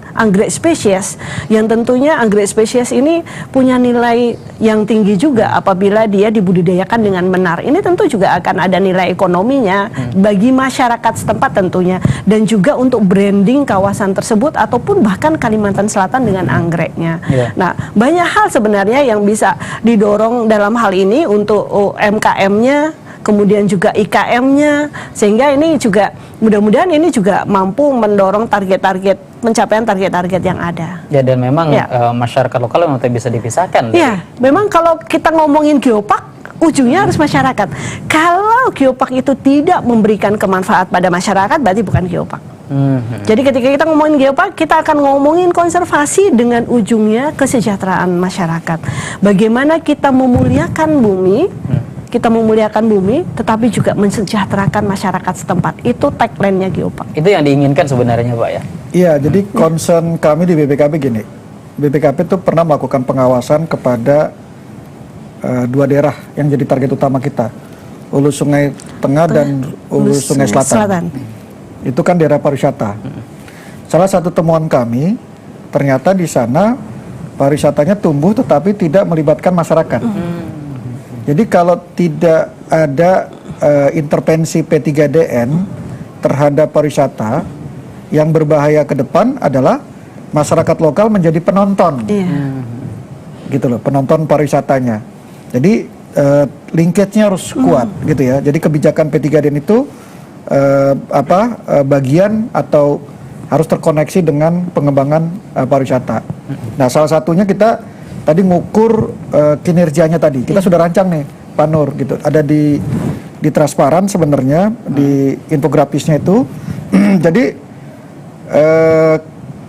[SPEAKER 3] spesies, yang tentunya anggrek spesies ini punya nilai yang tinggi juga apabila dia dibudidayakan dengan benar. Ini tentu juga akan ada nilai ekonominya bagi masyarakat setempat tentunya, dan juga untuk branding kawasan tersebut ataupun bahkan Kalimantan Selatan dengan anggreknya. Nah, banyak hal sebenarnya yang bisa didorong dalam hal ini untuk UMKM-nya, kemudian juga IKM-nya, sehingga ini juga mudah-mudahan ini juga mampu mendorong pencapaian target-target yang ada.
[SPEAKER 1] Ya, dan memang masyarakat lokal memang tidak bisa dipisahkan.
[SPEAKER 3] Ya, memang kalau kita ngomongin geopark, ujungnya harus masyarakat. Kalau geopark itu tidak memberikan kemanfaat pada masyarakat, berarti bukan geopark. Jadi ketika kita ngomongin geopark, kita akan ngomongin konservasi dengan ujungnya kesejahteraan masyarakat. Bagaimana kita memuliakan bumi, tetapi juga mensejahterakan masyarakat setempat. Itu tagline-nya geopark.
[SPEAKER 1] Itu yang diinginkan sebenarnya, Pak, ya?
[SPEAKER 2] Iya, jadi concern kami di BPKP gini. BPKP itu pernah melakukan pengawasan kepada 2 daerah yang jadi target utama kita. Hulu Sungai Tengah dan Hulu Sungai Selatan. Itu kan daerah pariwisata. Salah satu temuan kami, ternyata di sana pariwisatanya tumbuh tetapi tidak melibatkan masyarakat. Jadi kalau tidak ada intervensi P3DN terhadap pariwisata, yang berbahaya ke depan adalah masyarakat lokal menjadi penonton, gitu loh, penonton pariwisatanya. Jadi linkage-nya harus kuat, gitu ya. Jadi kebijakan P3DN itu bagian atau harus terkoneksi dengan pengembangan pariwisata. Nah, salah satunya kita tadi ngukur kinerjanya tadi. Kita sudah rancang nih, Pak Nur, gitu. Ada di transparan sebenarnya di infografisnya itu. Jadi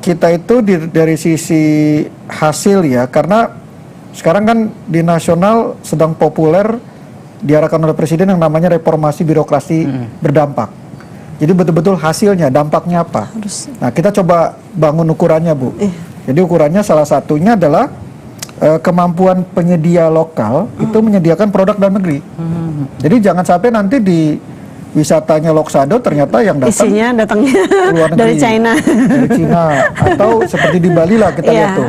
[SPEAKER 2] kita itu dari sisi hasil ya, karena sekarang kan di nasional sedang populer diarahkan oleh Presiden yang namanya reformasi birokrasi berdampak. Jadi betul-betul hasilnya, dampaknya apa? Nah, kita coba bangun ukurannya, Bu. Jadi ukurannya salah satunya adalah kemampuan penyedia lokal itu menyediakan produk dalam negeri. Jadi jangan sampai nanti di wisatanya Loksado ternyata yang datang
[SPEAKER 3] isinya datangnya
[SPEAKER 2] luar negeri,
[SPEAKER 3] dari China
[SPEAKER 2] atau seperti di Bali lah kita lihat tuh.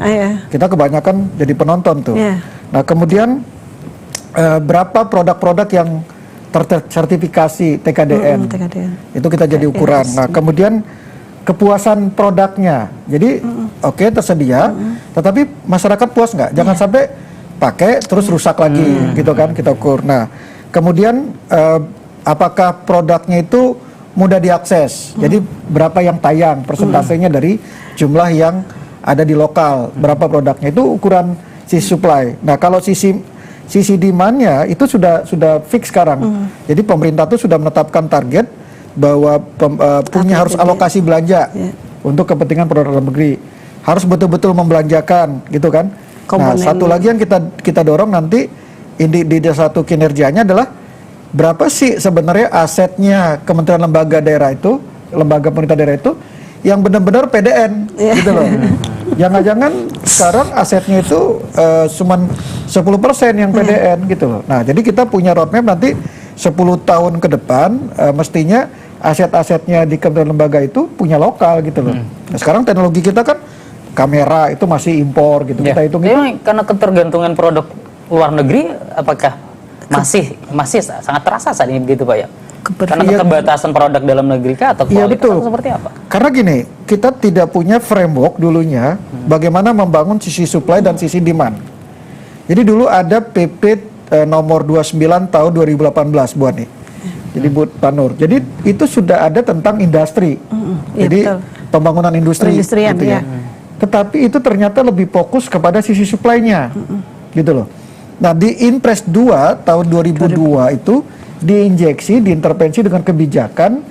[SPEAKER 2] Kita kebanyakan jadi penonton tuh. Nah, kemudian berapa produk-produk yang tersertifikasi TKDN. Itu kita jadi ukuran. Nah, kemudian kepuasan produknya. Jadi oke, tersedia, tetapi masyarakat puas nggak? Jangan sampai pakai terus rusak lagi, gitu kan, kita ukur. Nah, kemudian apakah produknya itu mudah diakses? Jadi berapa yang tayang, persentasenya dari jumlah yang ada di lokal, berapa produknya, itu ukuran sisi supply. Nah, kalau sisi demand-nya itu sudah fix sekarang. Jadi pemerintah tuh sudah menetapkan target bahwa punya harus alokasi belanja untuk kepentingan produk dalam negeri. Harus betul-betul membelanjakan, gitu kan. Nah, satu lagi yang kita dorong nanti di satu kinerjanya adalah berapa sih sebenarnya asetnya kementerian lembaga daerah itu, lembaga pemerintah daerah itu yang benar-benar PDN, gitu loh. Jangan-jangan sekarang asetnya itu cuma 10% yang PDN, gitu loh. Nah, jadi kita punya roadmap nanti 10 tahun ke depan mestinya aset-asetnya di kementerian lembaga itu punya lokal, gitu loh. Nah, sekarang teknologi kita kan kamera itu masih impor, gitu. Kita hitung itu.
[SPEAKER 1] Karena ketergantungan produk luar negeri, apakah masih sangat terasa saat ini, begitu Pak ya? Karena keterbatasan produk dalam negeri kah, atau kualitas atau seperti apa?
[SPEAKER 2] Karena gini, kita tidak punya framework dulunya bagaimana membangun sisi supply dan sisi demand. Jadi dulu ada PP nomor 29 tahun 2018, Bu Ani. Jadi Bu Tanur. Jadi itu sudah ada tentang industri. Jadi pembangunan industri gitu ya. Tetapi itu ternyata lebih fokus kepada sisi supply-nya. Gitu loh. Nah, di Inpres 2 tahun 2002 itu diinjeksi, diintervensi dengan kebijakan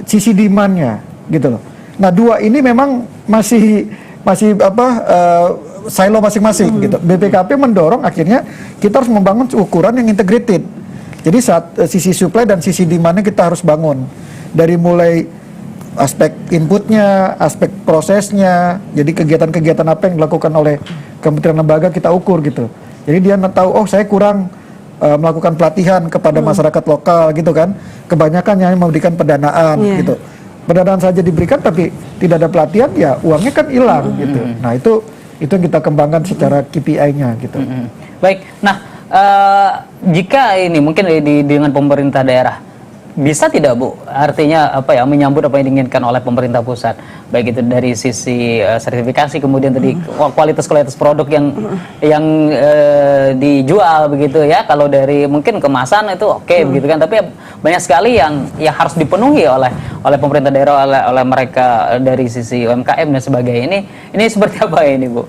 [SPEAKER 2] sisi demand-nya, gitu loh. Nah, 2 ini memang masih silo masing-masing, gitu. BPKP mendorong akhirnya kita harus membangun ukuran yang integrated. Jadi saat sisi supply dan sisi demand-nya kita harus bangun dari mulai aspek inputnya, aspek prosesnya. Jadi kegiatan-kegiatan apa yang dilakukan oleh kementerian lembaga kita ukur, gitu. Jadi dia tahu, oh saya kurang melakukan pelatihan kepada masyarakat lokal gitu kan. Kebanyakan yang memberikan pendanaan gitu. Pendanaan saja diberikan tapi tidak ada pelatihan, ya uangnya kan hilang gitu. Nah itu yang kita kembangkan secara KPI-nya gitu.
[SPEAKER 1] Baik, nah jika ini mungkin dengan pemerintah daerah, bisa tidak Bu? Artinya apa ya, menyambut apa yang diinginkan oleh pemerintah pusat, baik itu dari sisi sertifikasi, kemudian tadi kualitas produk yang dijual begitu ya. Kalau dari mungkin kemasan itu oke, begitu kan, tapi banyak sekali yang harus dipenuhi oleh pemerintah daerah, oleh mereka dari sisi UMKM dan sebagainya. Ini seperti apa ini Bu?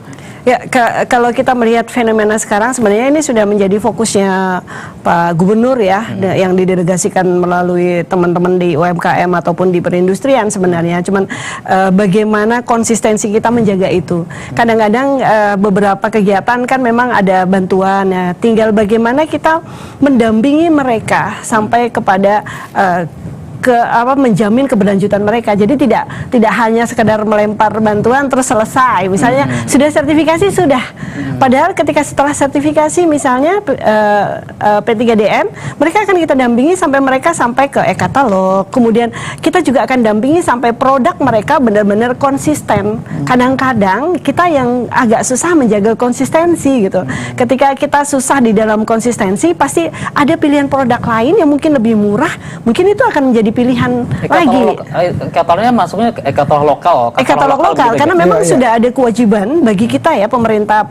[SPEAKER 3] Ya, kalau kita melihat fenomena sekarang, sebenarnya ini sudah menjadi fokusnya Pak Gubernur ya, yang didelegasikan melalui teman-teman di UMKM ataupun di perindustrian sebenarnya. Cuman bagaimana konsistensi kita menjaga itu. Kadang-kadang beberapa kegiatan kan memang ada bantuan ya, tinggal bagaimana kita mendampingi mereka sampai kepada menjamin keberlanjutan mereka. Jadi tidak hanya sekedar melempar bantuan terus selesai. Misalnya sudah sertifikasi sudah. Padahal ketika setelah sertifikasi misalnya P3DN, mereka akan kita dampingi sampai mereka sampai ke e-katalog. Kemudian kita juga akan dampingi sampai produk mereka benar-benar konsisten. Kadang-kadang kita yang agak susah menjaga konsistensi gitu. Ketika kita susah di dalam konsistensi, pasti ada pilihan produk lain yang mungkin lebih murah. Mungkin itu akan menjadi pilihan lagi.
[SPEAKER 1] E-katalognya masuknya e-katalog lokal.
[SPEAKER 3] E-katalog lokal, karena memang sudah ada kewajiban bagi kita ya, pemerintah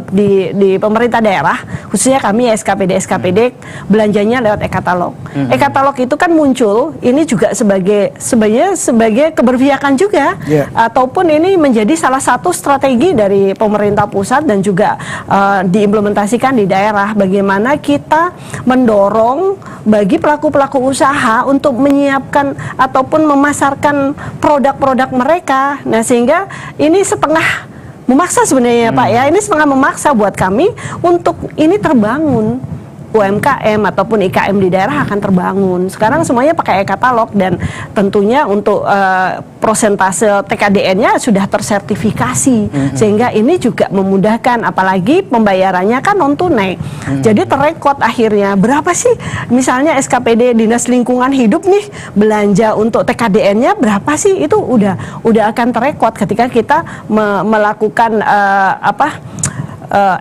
[SPEAKER 3] di pemerintah daerah, khususnya kami SKPD belanjanya lewat e-katalog. E-katalog itu kan muncul ini juga sebenarnya sebagai keberpihakan juga, ataupun ini menjadi salah satu strategi dari pemerintah pusat dan juga diimplementasikan di daerah. Bagaimana kita mendorong bagi pelaku-pelaku usaha untuk menyiapkan ataupun memasarkan produk-produk mereka. Nah, sehingga ini setengah memaksa sebenarnya Pak ya, ini setengah memaksa buat kami untuk ini terbangun. UMKM ataupun IKM di daerah akan terbangun. Sekarang semuanya pakai e-katalog dan tentunya untuk prosentase TKDN-nya sudah tersertifikasi, sehingga ini juga memudahkan, apalagi pembayarannya kan non tunai. Jadi terekod akhirnya berapa sih misalnya SKPD Dinas Lingkungan Hidup nih belanja untuk TKDN-nya berapa sih, itu udah akan terekod ketika kita melakukan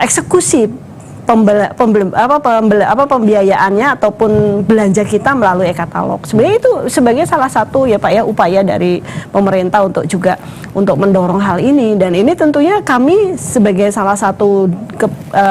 [SPEAKER 3] eksekusi pembiayaannya ataupun belanja kita melalui e-katalog. Sebenarnya itu sebagai salah satu ya Pak ya upaya dari pemerintah untuk juga untuk mendorong hal ini, dan ini tentunya kami sebagai salah satu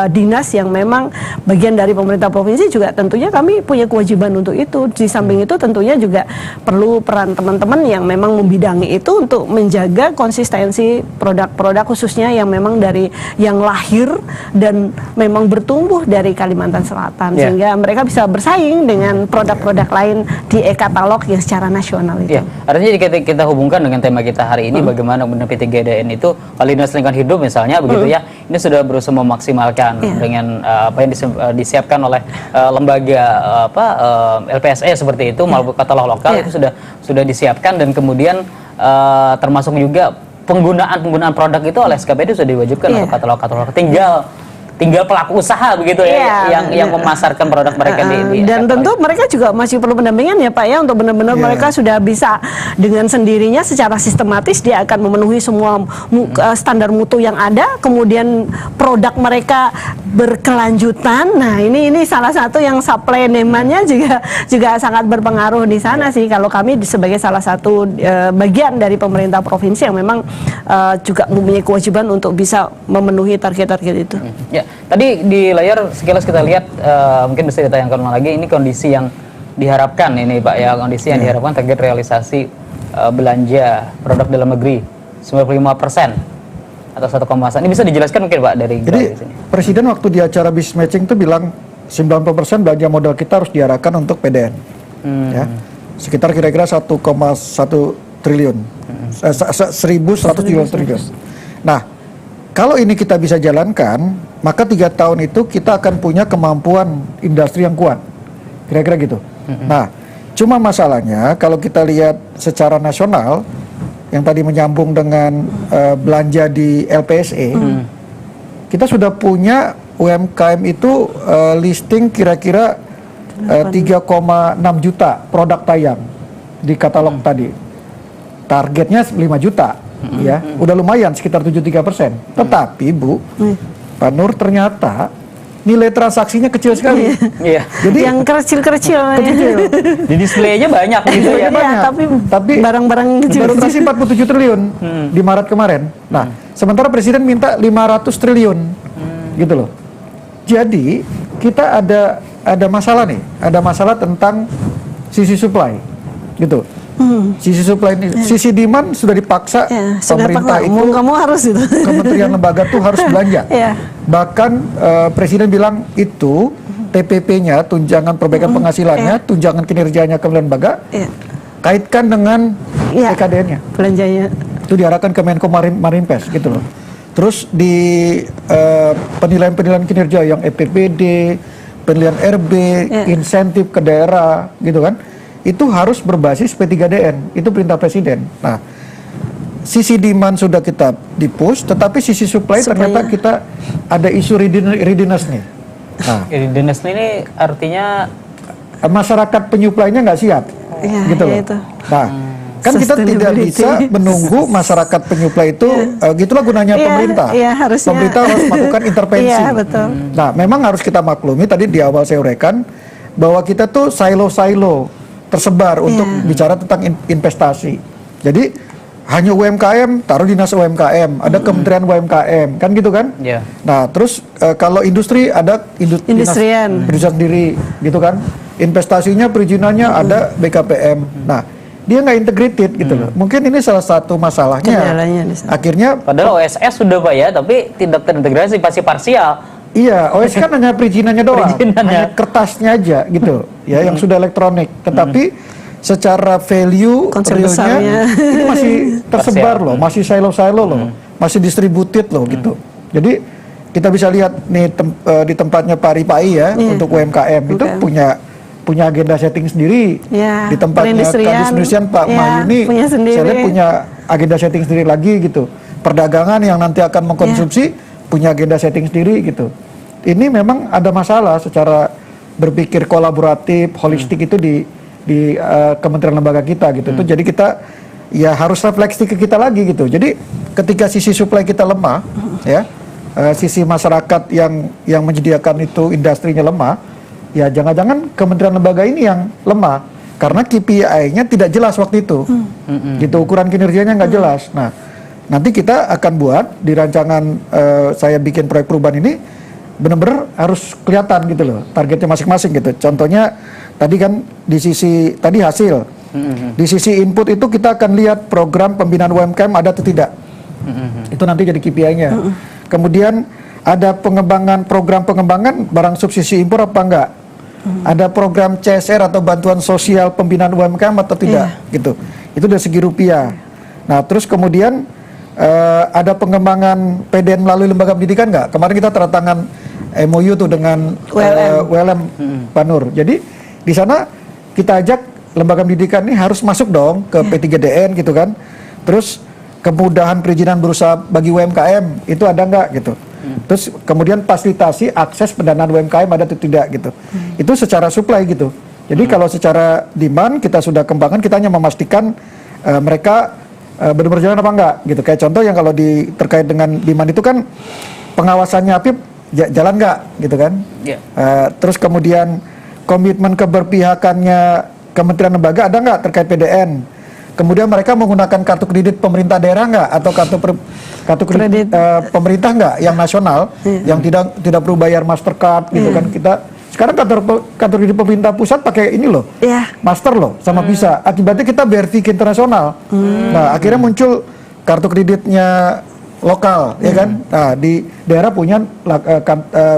[SPEAKER 3] dinas yang memang bagian dari pemerintah provinsi juga tentunya kami punya kewajiban untuk itu. Di samping itu tentunya juga perlu peran teman-teman yang memang membidangi itu untuk menjaga konsistensi produk-produk khususnya yang memang dari yang lahir dan memang tumbuh dari Kalimantan Selatan, sehingga mereka bisa bersaing dengan produk-produk lain di e-katalog yang secara nasional itu.
[SPEAKER 1] Artinya jika kita hubungkan dengan tema kita hari ini, bagaimana P3DN itu, kalau Dinas Lingkungan Hidup misalnya begitu ya, ini sudah berusaha memaksimalkan dengan apa yang disiapkan oleh lembaga LPSE seperti itu, melalui katalog lokal itu sudah disiapkan, dan kemudian termasuk juga penggunaan produk itu oleh SKPD sudah diwajibkan untuk katalog-katalog. Tinggal pelaku usaha begitu yang memasarkan produk mereka
[SPEAKER 3] dan tentu mereka juga masih perlu pendampingan ya Pak ya, untuk benar-benar mereka sudah bisa dengan sendirinya secara sistematis dia akan memenuhi semua standar mutu yang ada, kemudian produk mereka berkelanjutan. Nah, ini salah satu yang supply demand-nya juga sangat berpengaruh di sana sih. Kalau kami sebagai salah satu bagian dari pemerintah provinsi yang memang juga mempunyai kewajiban untuk bisa memenuhi target-target itu.
[SPEAKER 1] Tadi di layar sekilas kita lihat, mungkin bisa ditayangkan ulang lagi, ini kondisi yang diharapkan ini Pak ya, kondisi yang diharapkan target realisasi belanja produk dalam negeri 95% atau 1,1. Ini bisa dijelaskan mungkin Pak dari sini. Presiden waktu di acara business matching itu bilang 90% belanja modal kita harus diarahkan untuk PDN.
[SPEAKER 2] Ya. Sekitar kira-kira 1,1 triliun. 1.100 triliun. Nah, kalau ini kita bisa jalankan, maka 3 tahun itu kita akan punya kemampuan industri yang kuat. Kira-kira gitu. Nah, cuma masalahnya kalau kita lihat secara nasional, yang tadi menyambung dengan belanja di LPSE, kita sudah punya UMKM itu listing kira-kira 3,6 juta produk tayang di katalog tadi. Targetnya 5 juta, ya, udah lumayan sekitar 73%. Tetapi Bu, Pak Nur, ternyata nilai transaksinya kecil sekali.
[SPEAKER 1] Iya.
[SPEAKER 2] Jadi
[SPEAKER 3] yang kecil-kecil.
[SPEAKER 2] kecil.
[SPEAKER 1] Di displaynya banyak gitu ya.
[SPEAKER 2] Banyak.
[SPEAKER 3] Tapi barang-barang kecil.
[SPEAKER 2] baru kasih 47 triliun di Maret kemarin. Nah, sementara Presiden minta 500 triliun, gitu loh. Jadi kita ada masalah nih, ada masalah tentang sisi supply, gitu. Sisi supply ini, sisi demand sudah dipaksa pemerintah itu,
[SPEAKER 3] kamu harus itu.
[SPEAKER 2] kementerian lembaga tuh harus belanja. Bahkan Presiden bilang itu TPP-nya, tunjangan perbaikan penghasilannya, tunjangan kinerjanya kementerian lembaga, kaitkan dengan PKDN-nya.
[SPEAKER 3] Belanjanya.
[SPEAKER 2] Itu diarahkan ke Menko Marinvest, gitu loh. Terus di penilaian kinerja yang EPBD, penilaian RB, insentif ke daerah, gitu kan, itu harus berbasis P3DN, itu perintah Presiden. Nah, sisi demand sudah kita di-push, tetapi sisi supply ternyata kita ada isu readiness nih. Nah,
[SPEAKER 1] readiness ini artinya
[SPEAKER 2] masyarakat penyuplainya nggak siap, gitu loh.
[SPEAKER 3] Itu.
[SPEAKER 2] Nah, kan kita tidak bisa menunggu masyarakat penyuplai itu, gitulah gunanya pemerintah.
[SPEAKER 3] Harusnya.
[SPEAKER 2] Pemerintah harus melakukan intervensi.
[SPEAKER 3] Betul.
[SPEAKER 2] Nah, memang harus kita maklumi, tadi di awal saya uraikan, bahwa kita tuh silo-silo tersebar untuk bicara tentang investasi. Jadi, hanya UMKM, taruh dinas UMKM, ada kementerian UMKM, kan gitu kan? Nah, terus kalau industri, ada
[SPEAKER 3] industrian
[SPEAKER 2] sendiri, gitu kan? Investasinya, perizinannya ada BKPM. Nah, dia nggak integrated gitu loh. Mungkin ini salah satu masalahnya. Akhirnya
[SPEAKER 1] padahal OSS sudah Pak ya, tapi tidak terintegrasi, pasti parsial.
[SPEAKER 2] Iya, OSS kan hanya perizinannya doang, hanya kertasnya aja gitu, ya, yang sudah elektronik. Tetapi secara value realnya itu masih tersebar loh, masih silo-silo loh, masih distributed loh gitu. Jadi kita bisa lihat nih di tempatnya Pak Ripai ya, untuk UMKM itu punya agenda setting sendiri. Di tempatnya Kadis Industrian Pak Mayuni, saya lihat punya agenda setting sendiri lagi gitu. Perdagangan yang nanti akan mengkonsumsi punya agenda setting sendiri gitu. Ini memang ada masalah secara berpikir kolaboratif, holistik itu di kementerian lembaga kita gitu. Itu jadi kita ya harus refleksi ke kita lagi gitu. Jadi ketika sisi supply kita lemah, ya, sisi masyarakat yang menyediakan itu industrinya lemah, ya jangan-jangan kementerian lembaga ini yang lemah karena KPI-nya tidak jelas waktu itu, gitu, ukuran kinerjanya nggak jelas. Nah, nanti kita akan buat di rancangan saya bikin proyek perubahan ini benar-benar harus kelihatan gitu loh targetnya masing-masing gitu. Contohnya tadi kan di sisi tadi hasil, di sisi input itu kita akan lihat program pembinaan UMKM ada atau tidak, itu nanti jadi KPI-nya. Kemudian ada program pengembangan barang subsidi impor apa enggak, ada program CSR atau bantuan sosial pembinaan UMKM atau tidak, gitu. Itu dari segi rupiah. Nah, terus kemudian ada pengembangan PDN melalui lembaga pendidikan nggak? Kemarin kita tanda tangan MOU tuh dengan WLM Pak Nur. Jadi di sana kita ajak lembaga pendidikan ini harus masuk dong ke P3DN gitu kan. Terus kemudahan perizinan berusaha bagi UMKM itu ada nggak gitu. Terus kemudian fasilitasi akses pendanaan UMKM ada atau tidak gitu. Itu secara supply gitu. Jadi kalau secara demand kita sudah kembangkan, kita hanya memastikan mereka benar-benar jalan apa enggak gitu. Kayak contoh yang kalau terkait dengan demand itu kan pengawasannya APIP jalan nggak gitu kan. Terus kemudian komitmen keberpihakannya kementerian lembaga ada nggak terkait PDN. Kemudian mereka menggunakan kartu kredit pemerintah daerah nggak atau kartu kredit pemerintah nggak yang nasional, yang tidak perlu bayar Mastercard gitu kan. Kita sekarang kartu kredit pemerintah pusat pakai ini loh, Master loh sama Visa. Akibatnya kita BRV internasional. Nah, akhirnya muncul kartu kreditnya lokal, ya kan. Nah, di daerah punya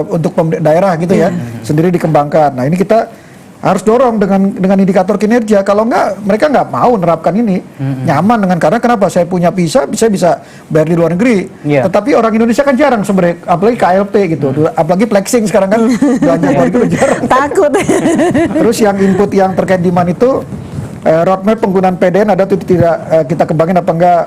[SPEAKER 2] untuk daerah gitu ya, sendiri dikembangkan. Nah, ini kita harus dorong dengan indikator kinerja. Kalau enggak, mereka nggak mau nerapkan ini. Nyaman dengan, karena kenapa? Saya punya Visa, bisa bayar di luar negeri. Tetapi orang Indonesia kan jarang sebenarnya, apalagi KLP gitu, apalagi flexing sekarang kan belanja luar negeri jarang.
[SPEAKER 3] Takut.
[SPEAKER 2] Terus yang input yang terkait demand itu roadmap penggunaan PDN ada atau tidak, kita kembangin apa enggak.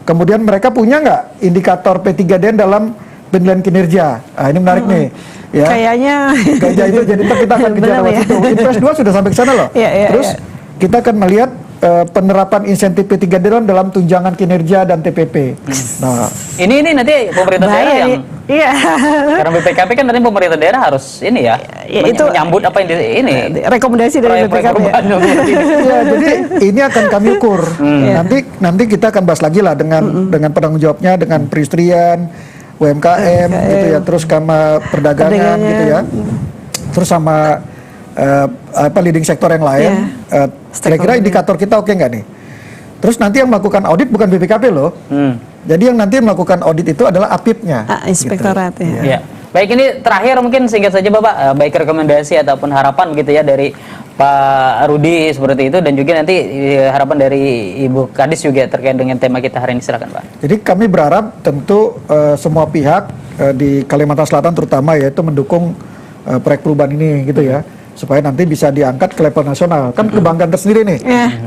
[SPEAKER 2] Kemudian mereka punya nggak indikator P3DN dalam penilaian kinerja. Nah, ini menarik nih. Ya.
[SPEAKER 3] Kayaknya
[SPEAKER 2] Gajah itu jadi ntar kita akan kejar lewat
[SPEAKER 3] Benar ya.
[SPEAKER 2] situ. Inpres 2 sudah sampai ke sana loh. Terus kita akan melihat penerapan insentif P3D dalam tunjangan kinerja dan TPP. Nah,
[SPEAKER 1] ini nanti pemerintah daerah yang
[SPEAKER 3] iya.
[SPEAKER 1] karena BPKP kan nanti pemerintah daerah harus ini ya,
[SPEAKER 3] itu
[SPEAKER 1] menyambut apa yang ini
[SPEAKER 3] rekomendasi dari
[SPEAKER 1] proyek-proyek
[SPEAKER 3] BPKP.
[SPEAKER 1] perubahan seperti ini.
[SPEAKER 2] ya, jadi ini akan kami ukur. Nanti kita akan bahas lagi lah dengan penanggung jawabnya, dengan perindustrian, UMKM gitu ya, terus sama perdagangan gitu ya, terus sama leading sektor yang lain. Kira-kira indikator kita oke nggak nih? Terus nanti yang melakukan audit bukan BPKP loh. Jadi yang nanti melakukan audit itu adalah APIP-nya.
[SPEAKER 3] Inspektorat
[SPEAKER 2] gitu.
[SPEAKER 3] ya.
[SPEAKER 1] Ya. Baik, ini terakhir mungkin singkat saja Bapak, baik rekomendasi ataupun harapan gitu ya dari Pak Rudi seperti itu, dan juga nanti harapan dari Ibu Kadis juga terkait dengan tema kita hari ini, silakan Pak.
[SPEAKER 2] Jadi kami berharap tentu semua pihak di Kalimantan Selatan terutama yaitu mendukung proyek perubahan ini gitu ya, supaya nanti bisa diangkat ke level nasional. Kan kebanggaan tersendiri nih.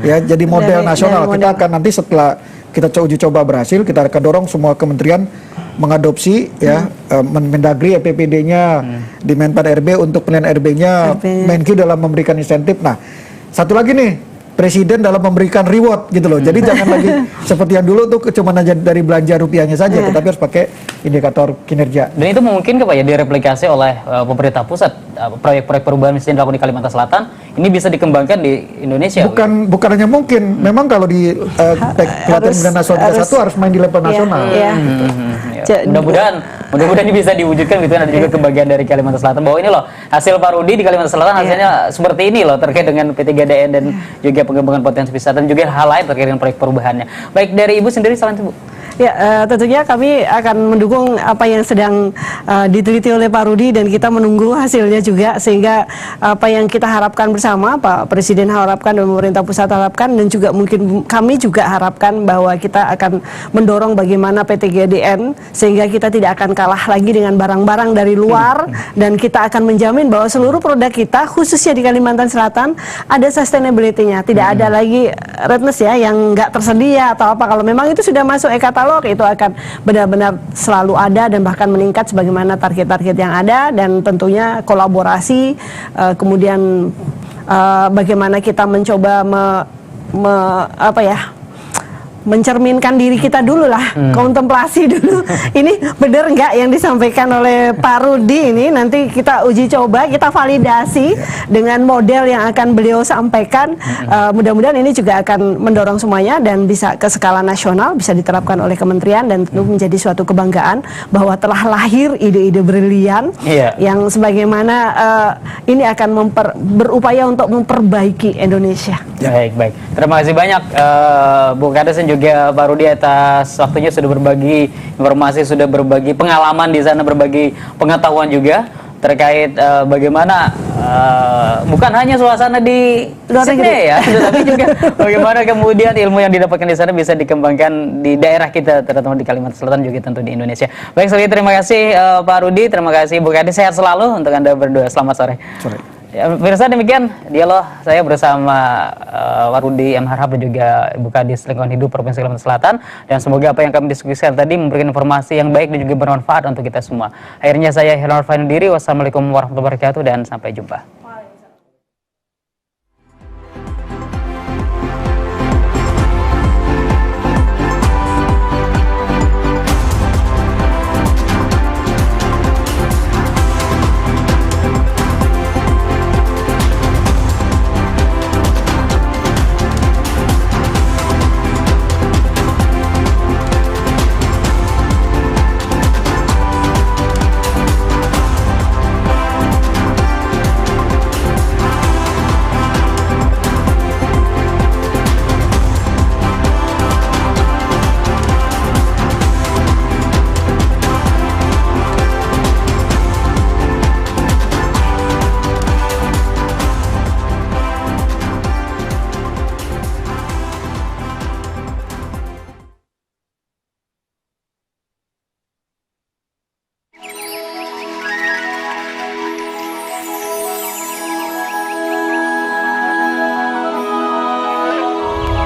[SPEAKER 2] Ya, jadi model nasional. Kita akan nanti setelah kita uji coba berhasil, kita akan dorong semua kementerian mengadopsi ya Mendagri EPPD-nya, di Menpan RB untuk penilaian RB-nya, Menkyu dalam memberikan insentif. Nah, satu lagi nih, Presiden dalam memberikan reward gitu loh. Jadi jangan lagi seperti yang dulu tuh cuma aja dari belanja rupiahnya saja, tetapi harus pakai indikator kinerja.
[SPEAKER 1] Dan itu mungkin Pak ya direplikasi oleh pemerintah pusat, proyek-proyek perubahan misalnya dilakukan di Kalimantan Selatan, ini bisa dikembangkan di Indonesia.
[SPEAKER 2] Bukan hanya mungkin, memang kalau di pelatihan Pembinaan Nasional 1 harus main di level nasional.
[SPEAKER 1] Mudah-mudahan ini bisa diwujudkan gitu kan. Ada juga kebagian dari Kalimantan Selatan bahwa ini loh hasil Pak Rudi di Kalimantan Selatan hasilnya seperti ini loh, terkait dengan P3DN dan juga pengembangan potensi wisata dan juga hal lain terkait dengan proyek perubahannya. Baik, dari Ibu sendiri saran Bu.
[SPEAKER 3] Ya, tentunya kami akan mendukung apa yang sedang diteliti oleh Pak Rudi, dan kita menunggu hasilnya juga, sehingga apa yang kita harapkan bersama, Pak Presiden harapkan dan pemerintah pusat harapkan, dan juga mungkin kami juga harapkan bahwa kita akan mendorong bagaimana P3DN sehingga kita tidak akan kalah lagi dengan barang-barang dari luar, dan kita akan menjamin bahwa seluruh produk kita khususnya di Kalimantan Selatan ada sustainability-nya, tidak ada lagi redness ya yang nggak tersedia atau apa. Kalau memang itu sudah masuk e-katalog, itu akan benar-benar selalu ada dan bahkan meningkat sebagaimana target-target yang ada, dan tentunya kolaborasi, kemudian bagaimana kita mencoba mencerminkan diri kita dulu lah, kontemplasi dulu. Ini benar nggak yang disampaikan oleh Pak Rudi ini? Nanti kita uji coba, kita validasi dengan model yang akan beliau sampaikan. Mudah-mudahan ini juga akan mendorong semuanya dan bisa ke skala nasional, bisa diterapkan oleh kementerian, dan tentu menjadi suatu kebanggaan bahwa telah lahir ide-ide brilian yang sebagaimana ini akan berupaya untuk memperbaiki Indonesia.
[SPEAKER 1] Baik. Terima kasih banyak Bu Kades dan juga Pak Rudi atas waktunya, sudah berbagi informasi, sudah berbagi pengalaman di sana, berbagi pengetahuan juga terkait bagaimana bukan hanya suasana di Sydney ya, tetapi juga bagaimana kemudian ilmu yang didapatkan di sana bisa dikembangkan di daerah kita, terutama di Kalimantan Selatan, juga tentu di Indonesia. Baik, sekali terima kasih Pak Rudi, terima kasih Bu Kades, sehat selalu untuk Anda berdua. Selamat sore. Ya, pemirsa, demikian dialog saya bersama Pak Rudi M. Harhab dan juga Ibu Kadis Lingkungan Hidup Provinsi Kalimantan Selatan, dan semoga apa yang kami diskusikan tadi memberikan informasi yang baik dan juga bermanfaat untuk kita semua. Akhirnya saya Hernof diri. Wassalamualaikum warahmatullahi wabarakatuh dan sampai jumpa.